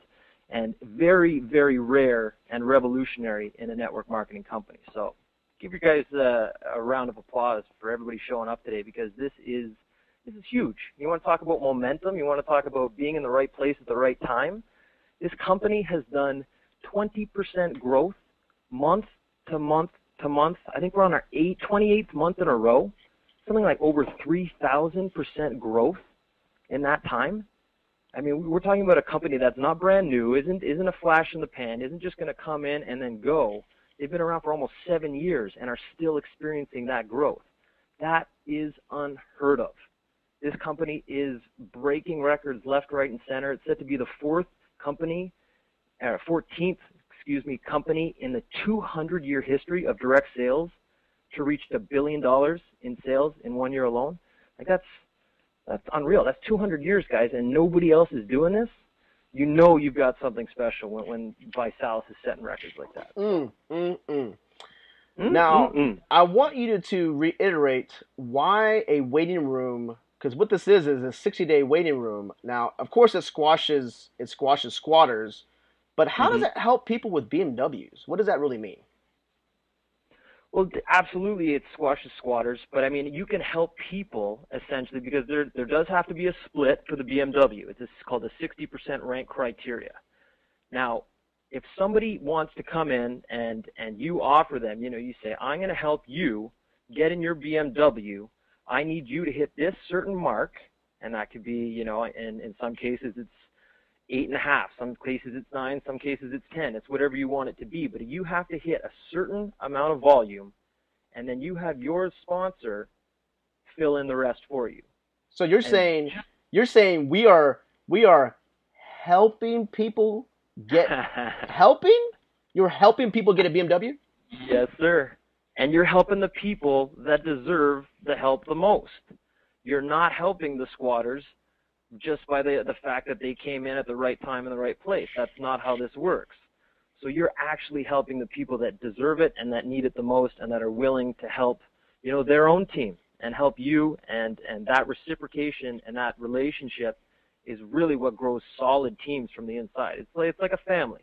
very, very rare and revolutionary in a network marketing company. So give you guys a round of applause for everybody showing up today, because this is huge. You want to talk about momentum? You want to talk about being in the right place at the right time? This company has done 20% growth month to month to month. I think we're on our 28th month in a row. Something like over 3,000% growth in that time. I mean, we're talking about a company that's not brand new, isn't a flash in the pan, isn't just going to come in and then go. They've been around for almost 7 years and are still experiencing that growth. That is unheard of. This company is breaking records left, right, and center. It's said to be the 14th company in the 200-year history of direct sales to reach $1 billion in sales in 1 year alone. Like, that's unreal. That's 200 years, guys, and nobody else is doing this. You've got something special when Visalis is setting records like that. Now, I want you to reiterate why a waiting room, because what this is a 60-day waiting room. Now, of course, it squashes squatters, but how does it help people with BMWs? What does that really mean? Well, absolutely, it squashes squatters, but I mean, you can help people essentially, because there does have to be a split for the BMW. It's called the 60% rank criteria. Now, if somebody wants to come in and you offer them, you say, I'm going to help you get in your BMW. I need you to hit this certain mark, and that could be, in some cases it's 8.5, some cases it's 9, some cases it's 10. It's whatever you want it to be. But you have to hit a certain amount of volume, and then you have your sponsor fill in the rest for you. So you're saying we are helping people get You're helping people get a BMW? Yes, sir. And you're helping the people that deserve the help the most. You're not helping the squatters just by the fact that they came in at the right time in the right place. That's not how this works. So you're actually helping the people that deserve it and that need it the most and that are willing to help, their own team and help you, and that reciprocation and that relationship is really what grows solid teams from the inside. It's like a family.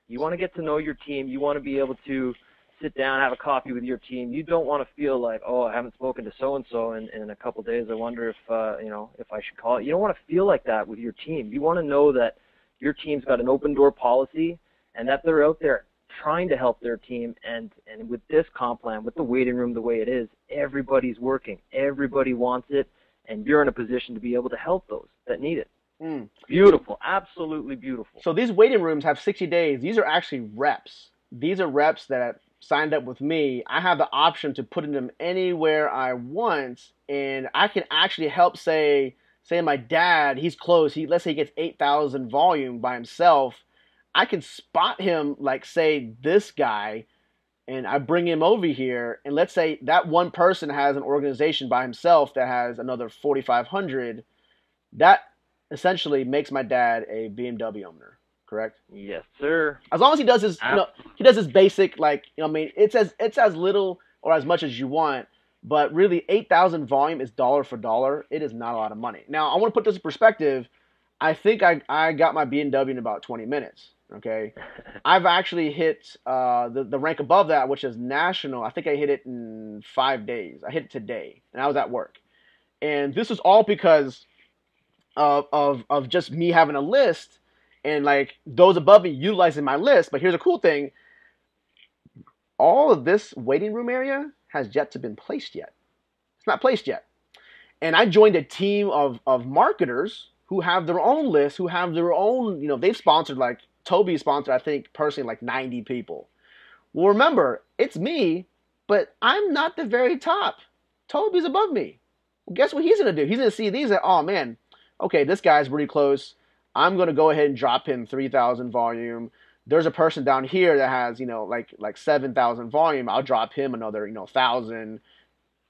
You want to get to know your team. You want to be able to sit down, have a coffee with your team. You don't want to feel like, oh, I haven't spoken to so-and-so in a couple of days. I wonder if I should call it. You don't want to feel like that with your team. You want to know that your team's got an open door policy and that they're out there trying to help their team. And with this comp plan, with the waiting room the way it is, everybody's working. Everybody wants it, and you're in a position to be able to help those that need it. Beautiful. Absolutely beautiful. So these waiting rooms have 60 days. These are actually reps. These are reps that signed up with me. I have the option to put them anywhere I want, and I can actually help say my dad, he's close. Let's say he gets 8,000 volume by himself. I can spot him, like, say, this guy, and I bring him over here, and let's say that one person has an organization by himself that has another 4,500. That essentially makes my dad a BMW owner, correct? Yes, sir. As long as he does his basic, like, it's as little or as much as you want, but really 8,000 volume is dollar for dollar. It is not a lot of money. Now, I want to put this in perspective. I think I got my BMW in about 20 minutes. Okay, I've actually hit the rank above that, which is national. I think I hit it in 5 days. I hit it today, and I was at work. And this is all because of just me having a list and, like, those above me utilizing my list. But here's a cool thing. All of this waiting room area has yet to been placed yet. It's not placed yet. And I joined a team of marketers who have their own list, who have their own, they've sponsored like Toby sponsored, I think personally, like 90 people. Well, remember, it's me, but I'm not the very top. Toby's above me. Well, guess what he's gonna do? He's gonna see these and, oh man, okay, this guy's really close. I'm gonna go ahead and drop him 3,000 volume. There's a person down here that has, like 7,000 volume. I'll drop him another, 1,000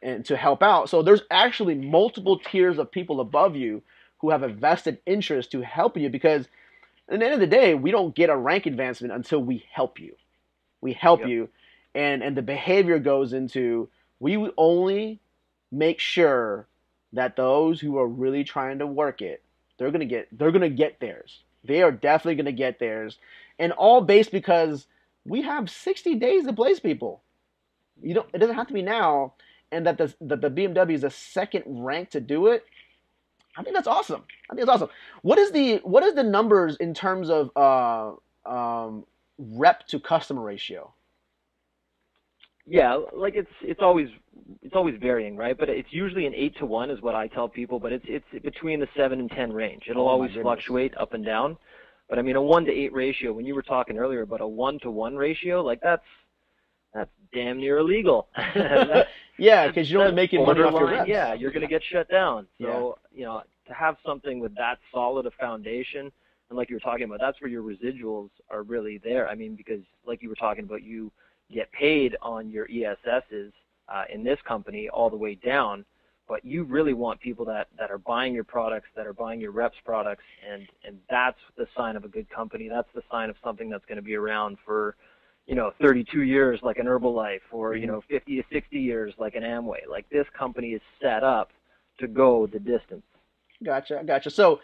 and to help out. So there's actually multiple tiers of people above you who have a vested interest to help you, because at the end of the day, we don't get a rank advancement until we help you. We help Yep. you, and the behavior goes into, we only make sure that those who are really trying to work it, they're gonna get theirs. They are definitely gonna get theirs, and all based because we have 60 days to place people. It doesn't have to be now, and that the BMW is the second rank to do it. I think that's awesome. I think it's awesome. What is the numbers in terms of rep to customer ratio? Yeah, like it's always varying, right? But it's usually an 8 to 1 is what I tell people, but it's between the 7 and 10 range. It'll Oh my always goodness. fluctuate up and down. But I mean, a 1 to 8 ratio. When you were talking earlier about a 1 to 1 ratio, like that's damn near illegal. that's Yeah, because you're only that's making money off your borderline. reps. Yeah, you're gonna get shut down. Yeah. So to have something with that solid a foundation, and like you were talking about, that's where your residuals are really there. I mean, because like you were talking about, you get paid on your ESSs in this company all the way down, but you really want people that are buying your products, that are buying your reps products, and that's the sign of a good company. That's the sign of something that's going to be around for 32 years like an Herbalife, or Mhm. 50 to 60 years like an Amway. Like, this company is set up to go the distance. Gotcha. So,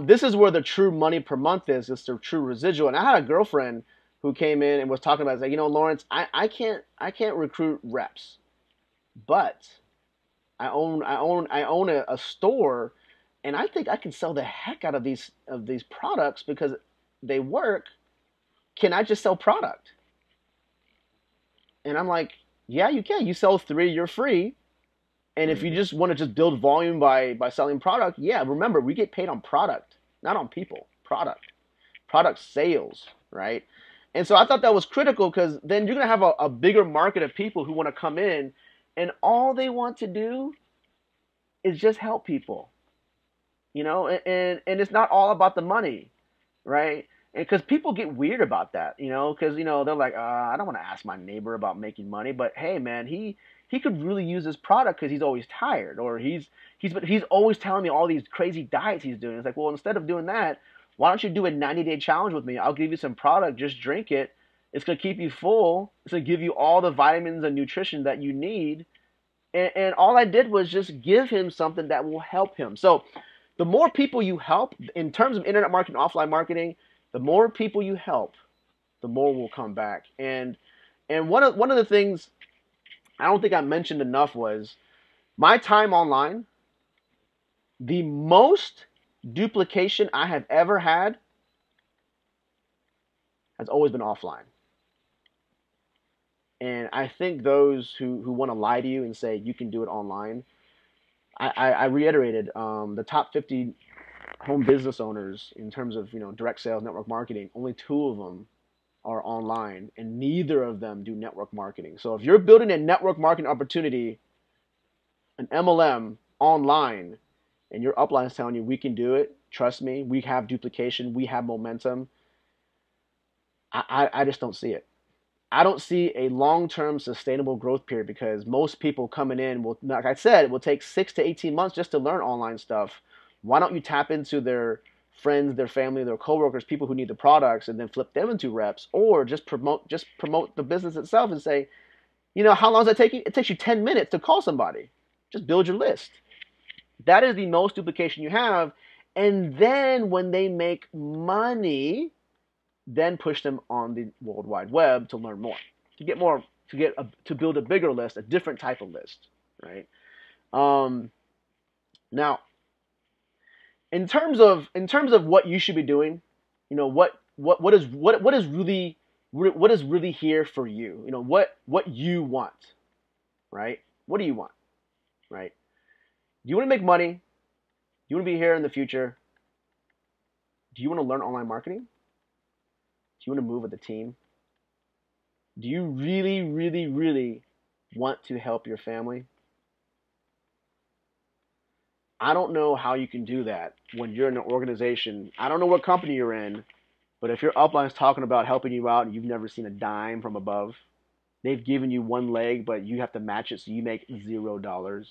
this is where the true money per month is. It's the true residual. And I had a girlfriend who came in and was talking about, like, Lawrence, I can't recruit reps, but I own a store, and I think I can sell the heck out of these products because they work. Can I just sell product? And I'm like, yeah, you can. You sell three, you're free. And if you Hmm. just want to just build volume by selling product, yeah, remember, we get paid on product, not on people. Product sales, right? And so I thought that was critical, because then you're gonna have a bigger market of people who want to come in, and all they want to do is just help people, and it's not all about the money, right? And because people get weird about that, because they're like, I don't want to ask my neighbor about making money, but hey, man, he could really use this product because he's always tired, or he's always telling me all these crazy diets he's doing. It's like, well, instead of doing that, why don't you do a 90-day challenge with me? I'll give you some product, just drink it. It's gonna keep you full. It's gonna give you all the vitamins and nutrition that you need. And all I did was just give him something that will help him. So the more people you help in terms of internet marketing, offline marketing, the more people you help, the more will come back. And one of the things I don't think I mentioned enough was my time online. The most duplication I have ever had has always been offline. And I think those who want to lie to you and say you can do it online, I reiterated, the top 50 home business owners in terms of direct sales, network marketing. Only two of them are online, and neither of them do network marketing. So if you're building a network marketing opportunity, an MLM online, and your upline is telling you we can do it, trust me, we have duplication, we have momentum. I just don't see it. I don't see a long-term sustainable growth period, because most people coming in will, like I said, it will take 6 to 18 months just to learn online stuff. Why don't you tap into their friends, their family, their coworkers, people who need the products, and then flip them into reps, or just promote the business itself and say, how long does that take you? It takes you 10 minutes to call somebody. Just build your list. That is the most duplication you have. And then when they make money, then push them on the World Wide Web to learn more, to get more, to build a bigger list, a different type of list, right? Um, Now, in terms of what you should be doing, what is really here for you? What you want, right? What do you want, right? Do you want to make money? Do you want to be here in the future? Do you want to learn online marketing? you want to move with a team? Do you really, really, really want to help your family? I don't know how you can do that when you're in an organization. I don't know what company you're in, but if your upline is talking about helping you out and you've never seen a dime from above, they've given you one leg, but you have to match it so you make $0.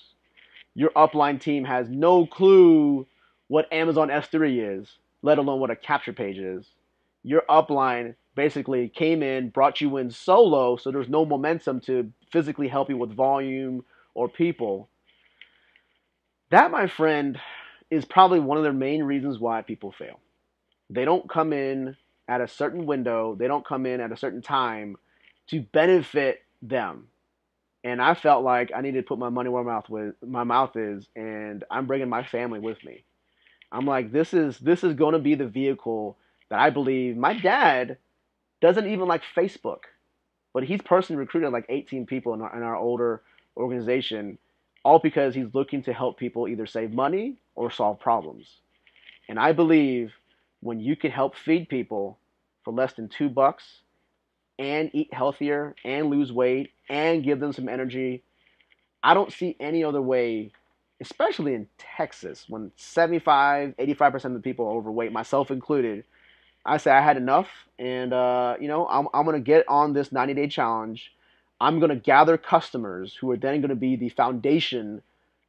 Your upline team has no clue what Amazon S3 is, let alone what a capture page is. Your upline basically came in, brought you in solo, so there's no momentum to physically help you with volume or people. That, my friend, is probably one of the main reasons why people fail. They don't come in at a certain window, they don't come in at a certain time to benefit them. And I felt like I needed to put my money where my mouth is, and I'm bringing my family with me. I'm like, this is going to be the vehicle that I believe. My dad doesn't even like Facebook, but he's personally recruited like 18 people in our older organization, all because he's looking to help people either save money or solve problems. And I believe when you can help feed people for less than $2 and eat healthier and lose weight and give them some energy, I don't see any other way, especially in Texas, when 75, 85% of the people are overweight, myself included. I say I had enough, and I'm going to get on this 90-day challenge. I'm going to gather customers who are then going to be the foundation.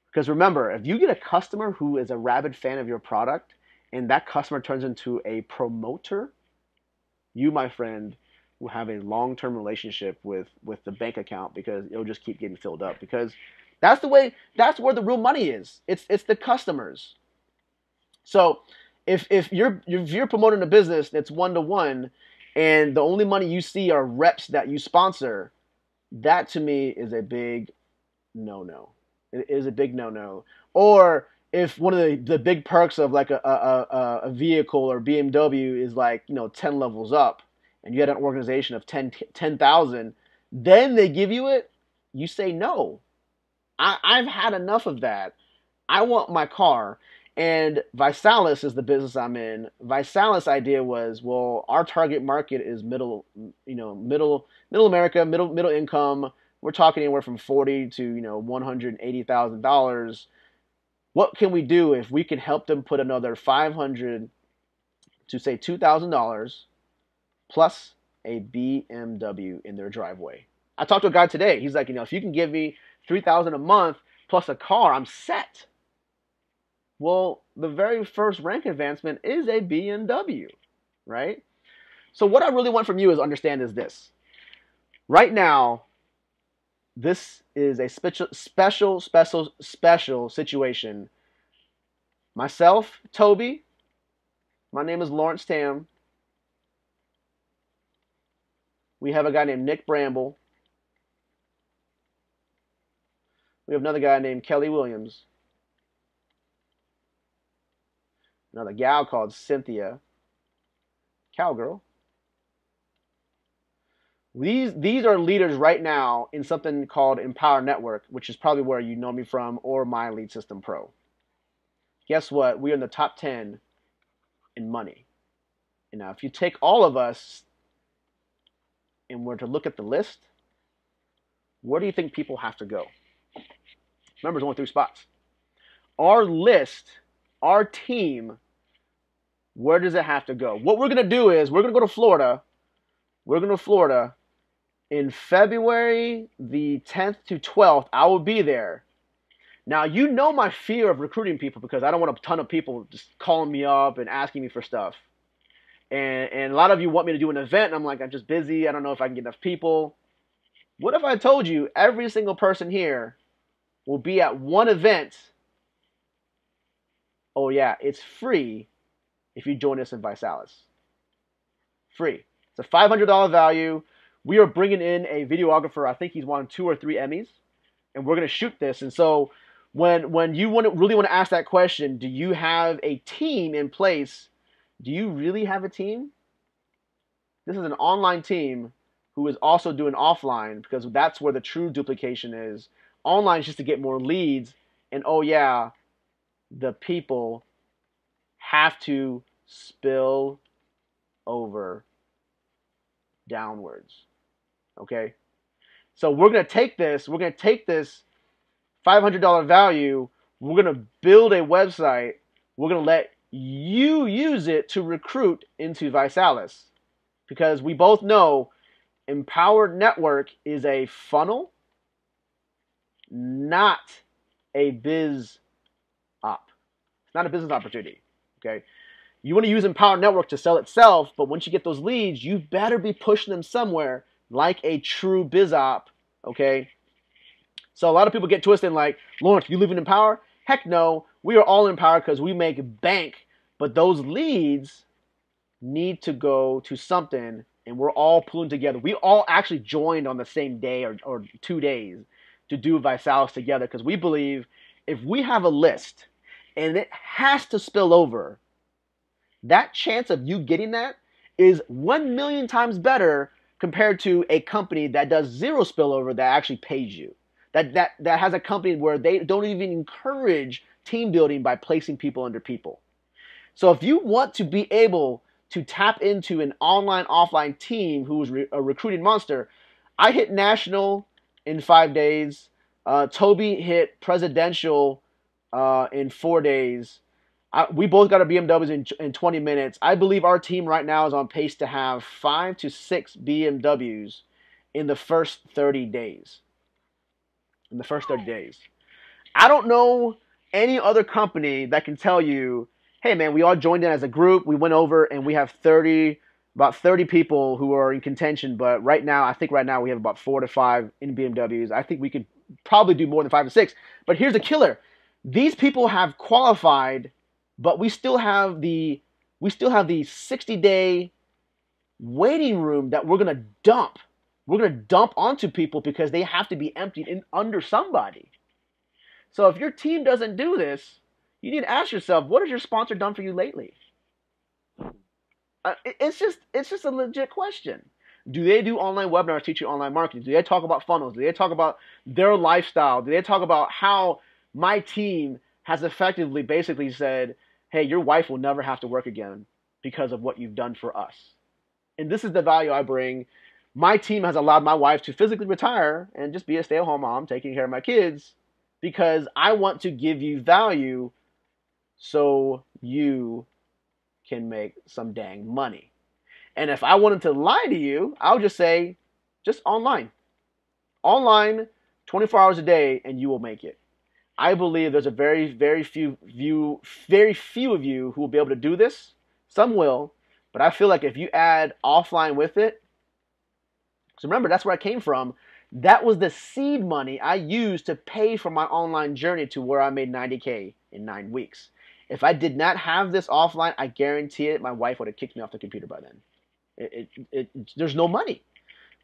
Because remember, if you get a customer who is a rabid fan of your product, and that customer turns into a promoter, you, my friend, will have a long-term relationship with the bank account because it'll just keep getting filled up. Because that's the way. That's where the real money is. It's the customers. So if you're promoting a business that's 1-to-1, and the only money you see are reps that you sponsor, that to me is a big no no. It is a big no no. Or if one of the big perks of like a vehicle or BMW is like 10 levels up, and you had an organization of 10,000, then they give you it, you say no. I've had enough of that. I want my car. And Visalis is the business I'm in. Visalis' idea was, well, our target market is middle America, middle income. We're talking anywhere from 40 to $180,000. What can we do if we can help them put another 500 to say $2,000 plus a BMW in their driveway? I talked to a guy today. He's like, if you can give me 3,000 a month plus a car, I'm set. Well, the very first rank advancement is a BMW, right? So what I really want from you is understand is this. Right now, this is a special situation. Myself, Toby, my name is Lawrence Tam. We have a guy named Nick Bramble. We have another guy named Kelly Williams. Another gal called Cynthia Cowgirl. These are leaders right now in something called Empower Network, which is probably where you know me from, or My Lead System Pro. Guess what? We're in the top 10 in money. And now, if you take all of us and were to look at the list, where do you think people have to go? Remember, there's only 3 spots. Our list, our team, where does it have to go? What we're going to do is we're going to go to Florida. We're going to Florida in February the 10th to 12th. I will be there. Now, you know my fear of recruiting people because I don't want a ton of people just calling me up and asking me for stuff. And a lot of you want me to do an event, and I'm like, I'm just busy. I don't know if I can get enough people. What if I told you every single person here will be at one event? Oh, yeah, it's free if you join us in Visalis. Free. It's a $500 value. We are bringing in a videographer. I think he's won 2 or 3 Emmys, and we're going to shoot this. And so when you really want to ask that question, do you have a team in place? Do you really have a team? This is an online team who is also doing offline because that's where the true duplication is. Online is just to get more leads. And oh yeah, the people have to spill over downwards. Okay? So we're going to take this $500 value, we're going to build a website, we're going to let you use it to recruit into Visalis. Because we both know Empowered Network is a funnel, not a biz op. It's not a business opportunity. Okay? You want to use Empowered Network to sell itself, but once you get those leads, you better be pushing them somewhere like a true biz op. Okay? So a lot of people get twisted like, Lawrence, you live in Empower? Heck no. We are all in Empower because we make bank, but those leads need to go to something, and we're all pulling together. We all actually joined on the same day or 2 days to do Visalis together because we believe if we have a list and it has to spill over, that chance of you getting that is 1 million times better compared to a company that does zero spillover that actually pays you. That has a company where they don't even encourage team building by placing people under people. So if you want to be able to tap into an online offline team who is a recruiting monster, I hit national in 5 days. Toby hit presidential in 4 days. We both got our BMWs in 20 minutes. I believe our team right now is on pace to have 5 to 6 BMWs in the first 30 days. In the first 30 days. I don't know any other company that can tell you, hey man, we all joined in as a group, we went over and we have about 30 people who are in contention, but I think right now we have about 4 to 5 in BMWs. I think we could probably do more than 5 to 6. But here's the killer. These people have qualified, but we still have the 60-day waiting room that we're going to dump. We're going to dump onto people because they have to be emptied in under somebody. So if your team doesn't do this, you need to ask yourself, what has your sponsor done for you lately? It's just a legit question. Do they do online webinars, teach you online marketing? Do they talk about funnels? Do they talk about their lifestyle? Do they talk about how my team has effectively basically said, hey, your wife will never have to work again because of what you've done for us? And this is the value I bring. My team has allowed my wife to physically retire and just be a stay-at-home mom, taking care of my kids, because I want to give you value so you can make some dang money. And if I wanted to lie to you, I would just say, just online. Online, 24 hours a day, and you will make it. I believe there's a very few of you who will be able to do this. Some will, but I feel like if you add offline with it, so remember, that's where I came from. That was the seed money I used to pay for my online journey to where I made 90K in 9 weeks. If I did not have this offline, I guarantee it, my wife would have kicked me off the computer by then. There's no money.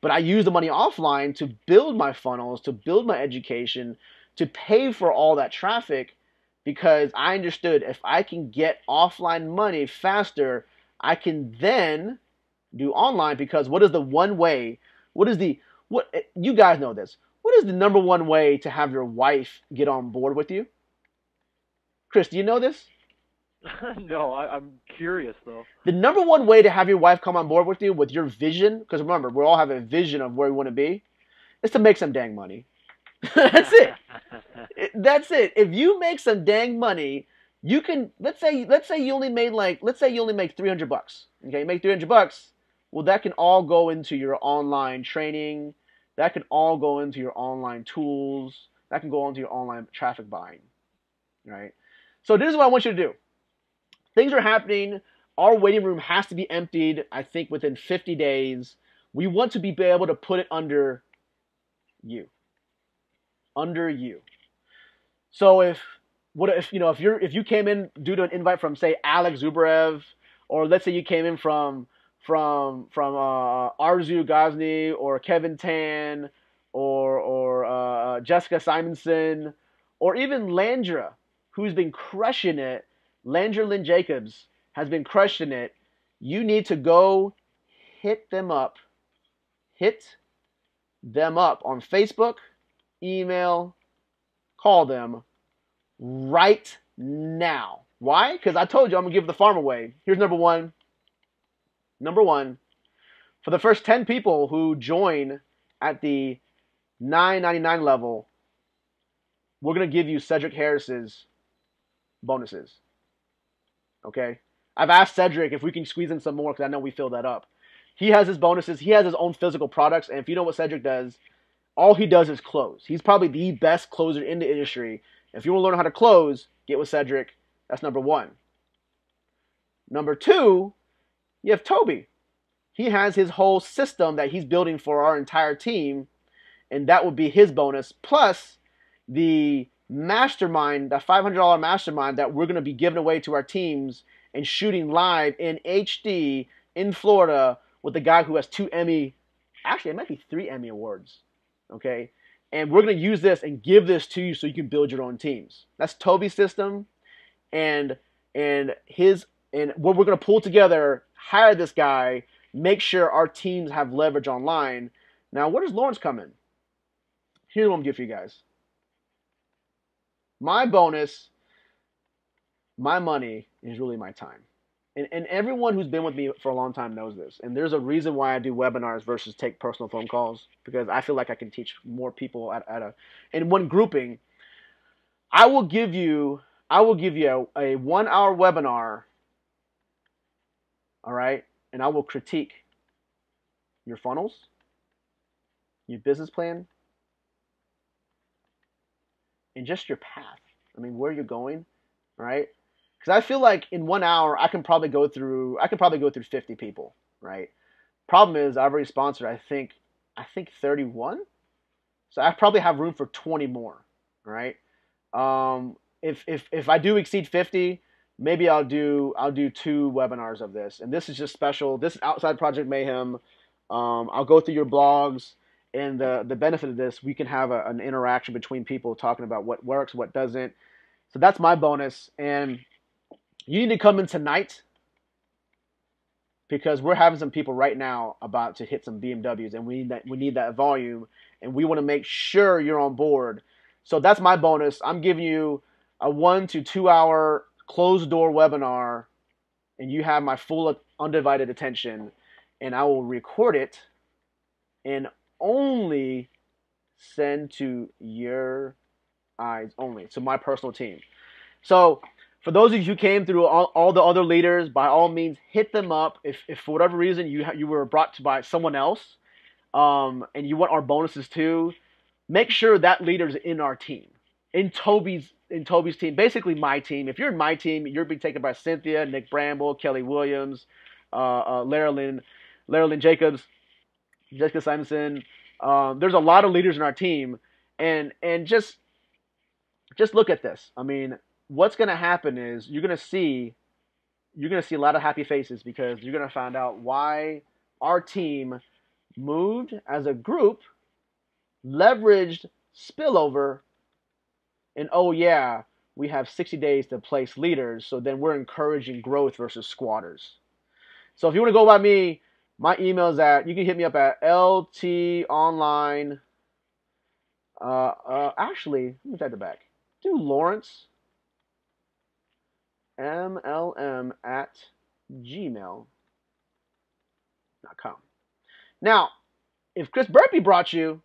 But I used the money offline to build my funnels, to build my education, to pay for all that traffic, because I understood if I can get offline money faster, I can then do online. Because what is the one way? What you guys know this? What is the number one way to have your wife get on board with you? Chris, do you know this? No, I'm curious though. The number one way to have your wife come on board with you with your vision, because remember, we all have a vision of where we want to be, is to make some dang money. That's it. That's it. If you make some dang money, you can let's say you only made $300. Okay, you make $300. Well, that can all go into your online training. That can all go into your online tools. That can go into your online traffic buying. Right? So this is what I want you to do. Things are happening. Our waiting room has to be emptied, I think, within 50 days. We want to be able to put it under you. Under you. So if you came in due to an invite from, say, Alex Zubrev, or let's say you came in from Arzu Ghazni or Kevin Tan or Jessica Simonson, or even Landra, who's been crushing it. Landra Lynn Jacobs has been crushing it. You need to go hit them up on Facebook, email, call them right now. Why? Because I told you I'm going to give the farm away. Here's number one. For the first 10 people who join at the 9.99 level, we're gonna give you Cedric Harris's bonuses. Okay. I've asked Cedric if we can squeeze in some more because I know we filled that up. He has his bonuses. He has his own physical products, and if you know what Cedric does, all he does is close. He's probably the best closer in the industry. If you want to learn how to close, get with Cedric. That's number one. Number two, you have Toby. He has his whole system that he's building for our entire team, and that would be his bonus, plus the mastermind, the $500 mastermind that we're going to be giving away to our teams and shooting live in HD in Florida with the guy who has 2 Emmy, actually, it might be 3 Emmy awards. Okay. And we're going to use this and give this to you so you can build your own teams. That's Toby's system. And his and what we're going to pull together, hire this guy, make sure our teams have leverage online. Now, where does Lawrence come in? Here's what I'm going to give for you guys. My bonus, my money is really my time. And everyone who's been with me for a long time knows this. And there's a reason why I do webinars versus take personal phone calls, because I feel like I can teach more people in one grouping. I will give you a 1 hour webinar, all right? And I will critique your funnels, your business plan, and just your path. I mean, where you're going, right? Because I feel like in 1 hour I can probably go through 50 people, right? Problem is I've already sponsored I think 31, so I probably have room for 20 more, right? If I do exceed 50, maybe I'll do 2 webinars of this, and this is just special. This is outside Project Mayhem. I'll go through your blogs, and the benefit of this, we can have an interaction between people talking about what works, what doesn't. So that's my bonus, and you need to come in tonight because we're having some people right now about to hit some BMWs, and we need that volume, and we want to make sure you're on board. So that's my bonus. I'm giving you a 1 to 2 hour closed door webinar, and you have my full undivided attention, and I will record it and only send to your eyes only, so my personal team. So for those of you who came through all the other leaders, by all means, hit them up. If for whatever reason you were brought to by someone else, and you want our bonuses too, make sure that leader's in our team, in Toby's team, basically my team. If you're in my team, you're being taken by Cynthia, Nick Bramble, Kelly Williams, Lara Lynn Jacobs, Jessica Simonson. There's a lot of leaders in our team, and just look at this. I mean, what's going to happen is you're going to see a lot of happy faces because you're going to find out why our team moved as a group, leveraged spillover, and oh yeah, we have 60 days to place leaders. So then we're encouraging growth versus squatters. So if you want to go by me, my email is you can hit me up at ltonline. Actually, let me type it back. Do Lawrence MLM at gmail.com. Now, if Chris Burpee brought you,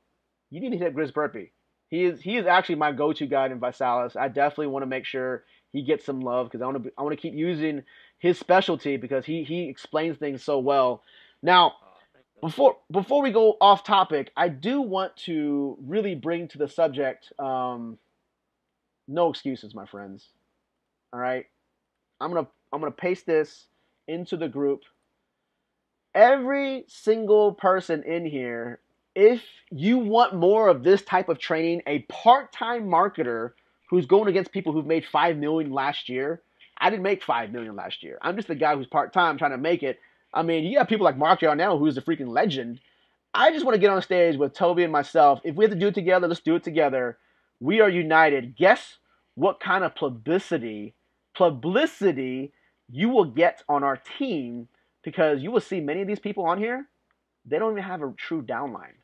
you need to hit Chris Burpee. He is actually my go-to guy in Visalis. I definitely want to make sure he gets some love because I want to keep using his specialty because he explains things so well. Now, before we go off topic, I do want to really bring to the subject. No excuses, my friends. All right, I'm gonna paste this into the group. Every single person in here, if you want more of this type of training, a part-time marketer who's going against people who've made 5 million last year. I didn't make 5 million last year. I'm just the guy who's part-time trying to make it. I mean, you have people like Mark Yarnell, who's a freaking legend. I just want to get on stage with Toby and myself. If we have to do it together, let's do it together. We are united. Guess what kind of publicity you will get on our team, because you will see many of these people on here, they don't even have a true downline.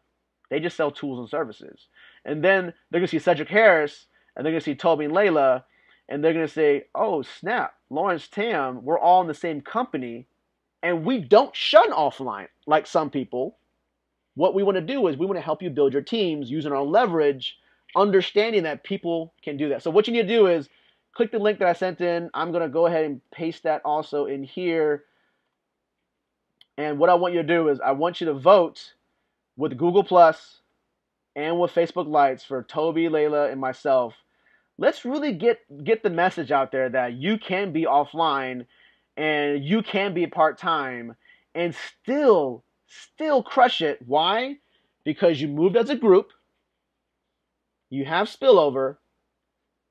They just sell tools and services. And then they're going to see Cedric Harris, and they're going to see Toby and Layla, and they're going to say, oh, snap, Lawrence Tam, we're all in the same company. And we don't shun offline like some people. What we want to do is we want to help you build your teams using our leverage, understanding that people can do that. So what you need to do is click the link that I sent in. I'm going to go ahead and paste that also in here. And what I want you to do is I want you to vote with Google Plus and with Facebook Lights for Toby, Layla, and myself. Let's really get the message out there that you can be offline and you can be part-time and still crush it. Why? Because you moved as a group, you have spillover,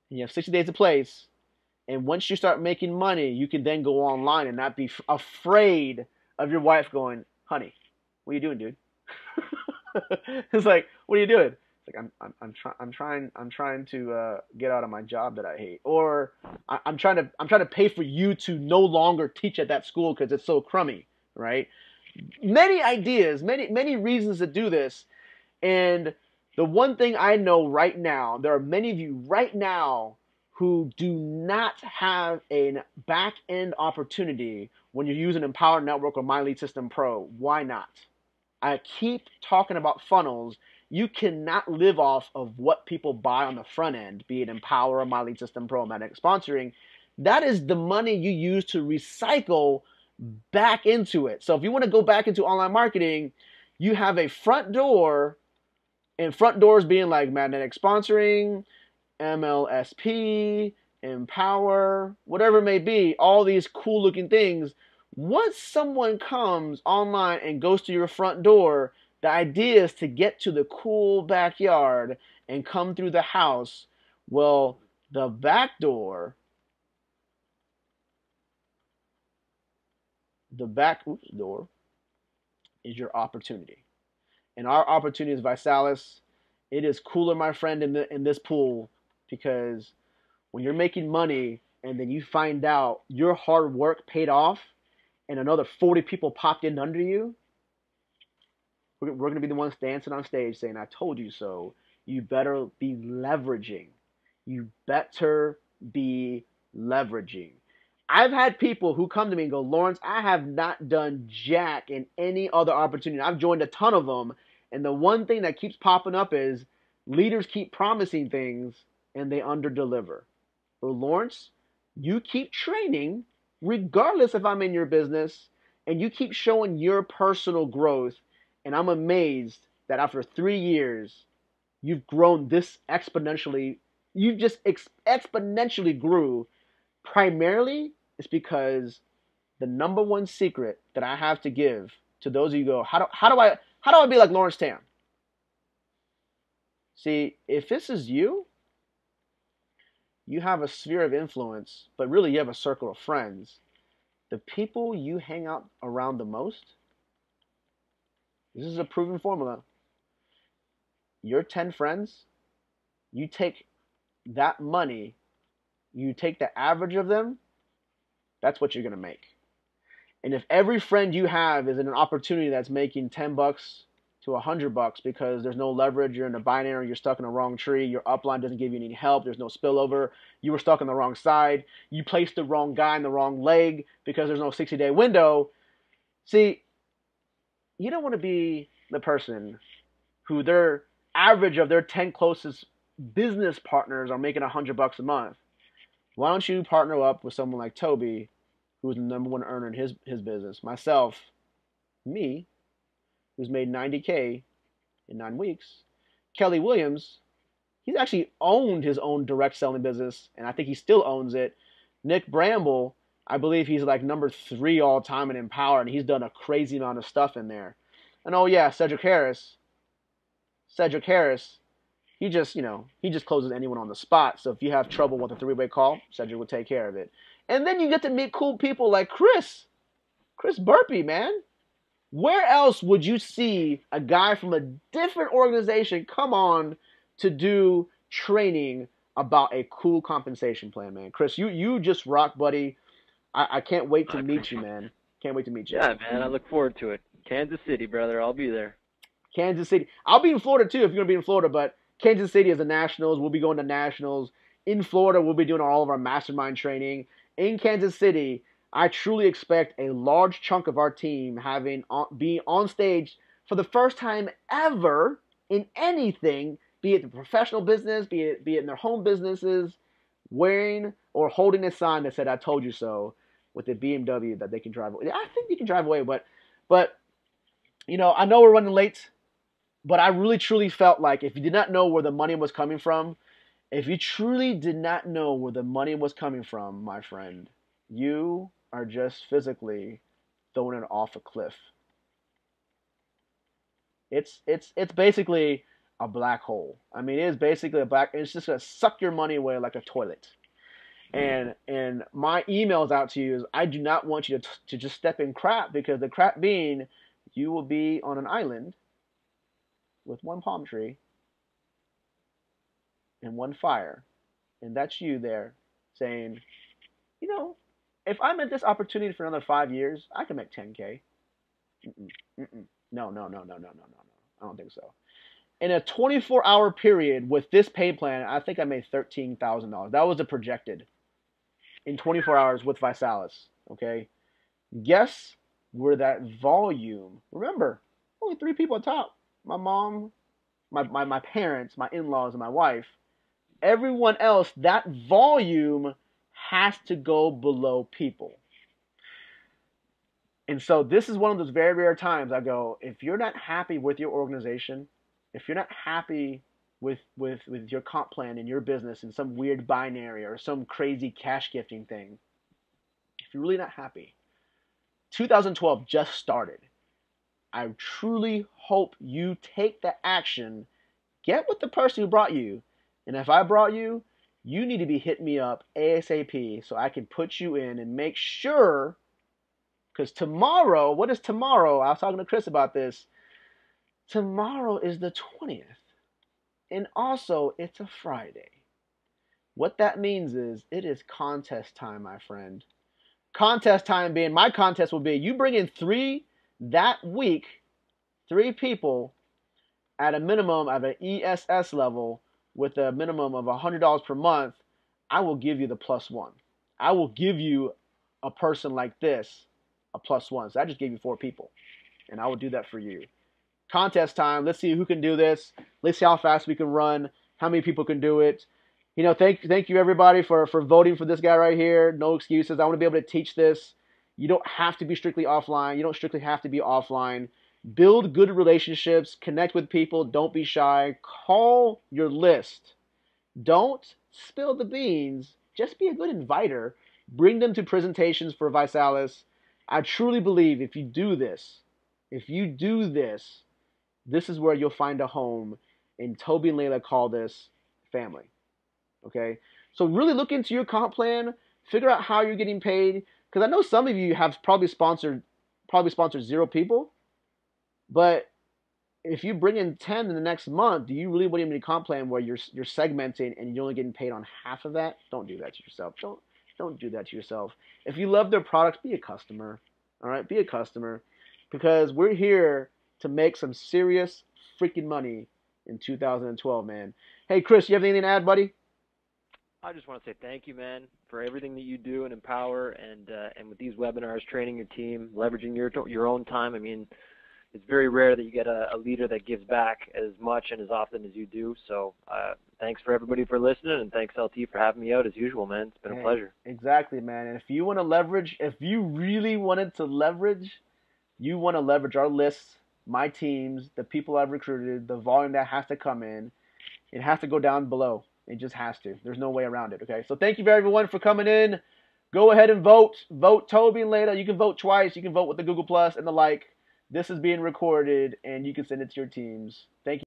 and you have 60 days of place. And once you start making money, you can then go online and not be afraid of your wife going, "Honey, what are you doing, dude?" It's like, "What are you doing?" It's like, I'm trying to get out of my job that I hate, or I'm trying to pay for you to no longer teach at that school because it's so crummy, right? Many ideas, many reasons to do this, and the one thing I know right now, there are many of you right now who do not have a back end opportunity when you're using Empower Network or My Lead System Pro. Why not? I keep talking about funnels. You cannot live off of what people buy on the front end, be it Empower or My Lead System Pro, Magnetic Sponsoring. That is the money you use to recycle back into it. So if you want to go back into online marketing, you have a front door, and front doors being like Magnetic Sponsoring, MLSP, Empower, whatever it may be, all these cool looking things. Once someone comes online and goes to your front door, the idea is to get to the cool backyard and come through the house. Well, the back door, the back door is your opportunity. And our opportunity is Visalis. It is cooler, my friend, in this pool, because when you're making money and then you find out your hard work paid off and another 40 people popped in under you, we're going to be the ones dancing on stage saying, "I told you so." You better be leveraging. You better be leveraging. I've had people who come to me and go, "Lawrence, I have not done jack in any other opportunity. I've joined a ton of them. And the one thing that keeps popping up is leaders keep promising things and they underdeliver." But Lawrence, you keep training, regardless if I'm in your business, and you keep showing your personal growth. And I'm amazed that after 3 years, you've grown this exponentially. You've just exponentially grew. Primarily, it's because the number one secret that I have to give to those of you who go, how do I be like Lawrence Tam? See, if this is you, you have a sphere of influence, but really you have a circle of friends. The people you hang out around the most, this is a proven formula. Your 10 friends, you take that money, you take the average of them, that's what you're going to make. And if every friend you have is in an opportunity that's making $10 to $100 because there's no leverage, you're in a binary, you're stuck in a wrong tree, your upline doesn't give you any help, there's no spillover, you were stuck on the wrong side, you placed the wrong guy in the wrong leg because there's no 60-day window. See, you don't want to be the person who their average of their 10 closest business partners are making $100 a month. Why don't you partner up with someone like Toby, who's the number one earner in his business, myself, me, who's made 90K in 9 weeks, Kelly Williams, he's actually owned his own direct selling business, and I think he still owns it. Nick Bramble, I believe he's like number 3 all time in Empower, and he's done a crazy amount of stuff in there. And oh yeah, Cedric Harris, he just closes anyone on the spot. So if you have trouble with a 3-way call, Cedric will take care of it. And then you get to meet cool people like Chris Burpee, man. Where else would you see a guy from a different organization come on to do training about a cool compensation plan, man? Chris, you just rock, buddy. I can't wait to meet you, man. Can't wait to meet you. Yeah, man, I look forward to it. Kansas City, brother, I'll be there. Kansas City. I'll be in Florida too if you're gonna be in Florida, but Kansas City is the Nationals. We'll be going to Nationals. In Florida, we'll be doing all of our mastermind training. In Kansas City, I truly expect a large chunk of our team be on stage for the first time ever in anything, be it the professional business, be it in their home businesses, wearing or holding a sign that said "I told you so" with a BMW that they can drive away. I think they can drive away, but I know we're running late, but I really truly felt like if you did not know where the money was coming from, if you truly did not know where the money was coming from, my friend, you are just physically throwing it off a cliff. It's basically a black hole. I mean, it is basically a black. It's just gonna suck your money away like a toilet. And my emails out to you is I do not want you to just step in crap, because the crap being you will be on an island with one palm tree and one fire, and that's you there saying, you know, if I'm at this opportunity for another 5 years, I can make 10K. Mm-mm, mm-mm. No, no, no, no, no, no, no, no. I don't think so. In a 24-hour period with this pay plan, I think I made $13,000. That was a projected in 24 hours with Visalis. Okay, guess where that volume? Remember, only three people at top: my mom, my parents, my in-laws, and my wife. Everyone else, that volume has to go below people. And so this is one of those very rare times I go, if you're not happy with your organization, if you're not happy with your comp plan in your business in some weird binary or some crazy cash gifting thing, if you're really not happy, 2012 just started. I truly hope you take the action, get with the person who brought you. And if I brought you, you need to be hitting me up ASAP so I can put you in and make sure. Because tomorrow, what is tomorrow? I was talking to Chris about this. Tomorrow is the 20th. And also, it's a Friday. What that means is it is contest time, my friend. Contest time being, my contest will be you bring in three that week, three people at a minimum of an ESS level with a minimum of $100 per month. I will give you the plus one. I will give you a person like this a plus one. So I just gave you four people, and I will do that for you. Contest time. Let's see who can do this. Let's see how fast we can run. How many people can do it. Thank you everybody for voting for this guy right here. No excuses. I want to be able to teach this. You don't have to be strictly offline. You don't strictly have to be offline. Build good relationships. Connect with people. Don't be shy. Call your list. Don't spill the beans. Just be a good inviter. Bring them to presentations for Visalis. I truly believe if you do this, this is where you'll find a home. And Toby and Layla call this family. Okay? So really look into your comp plan. Figure out how you're getting paid. Because I know some of you have probably sponsored zero people. But if you bring in 10 in the next month, do you really want to be a comp plan where you're segmenting and you're only getting paid on half of that? Don't do that to yourself. Don't do that to yourself. If you love their products, be a customer. All right, be a customer, because we're here to make some serious freaking money in 2012, man. Hey, Chris, you have anything to add, buddy? I just want to say thank you, man, for everything that you do and empower, and with these webinars, training your team, leveraging your own time. I mean, it's very rare that you get a leader that gives back as much and as often as you do. So thanks for everybody for listening, and thanks LT for having me out as usual, man. It's been a pleasure. Exactly, man. And if you want to leverage, if you really wanted to leverage, you want to leverage our lists, my teams, the people I've recruited, the volume that has to come in. It has to go down below. It just has to. There's no way around it. Okay. So thank you everyone for coming in. Go ahead and vote. Vote Toby and Layla. You can vote twice. You can vote with the Google Plus and the like. This is being recorded, and you can send it to your teams. Thank you.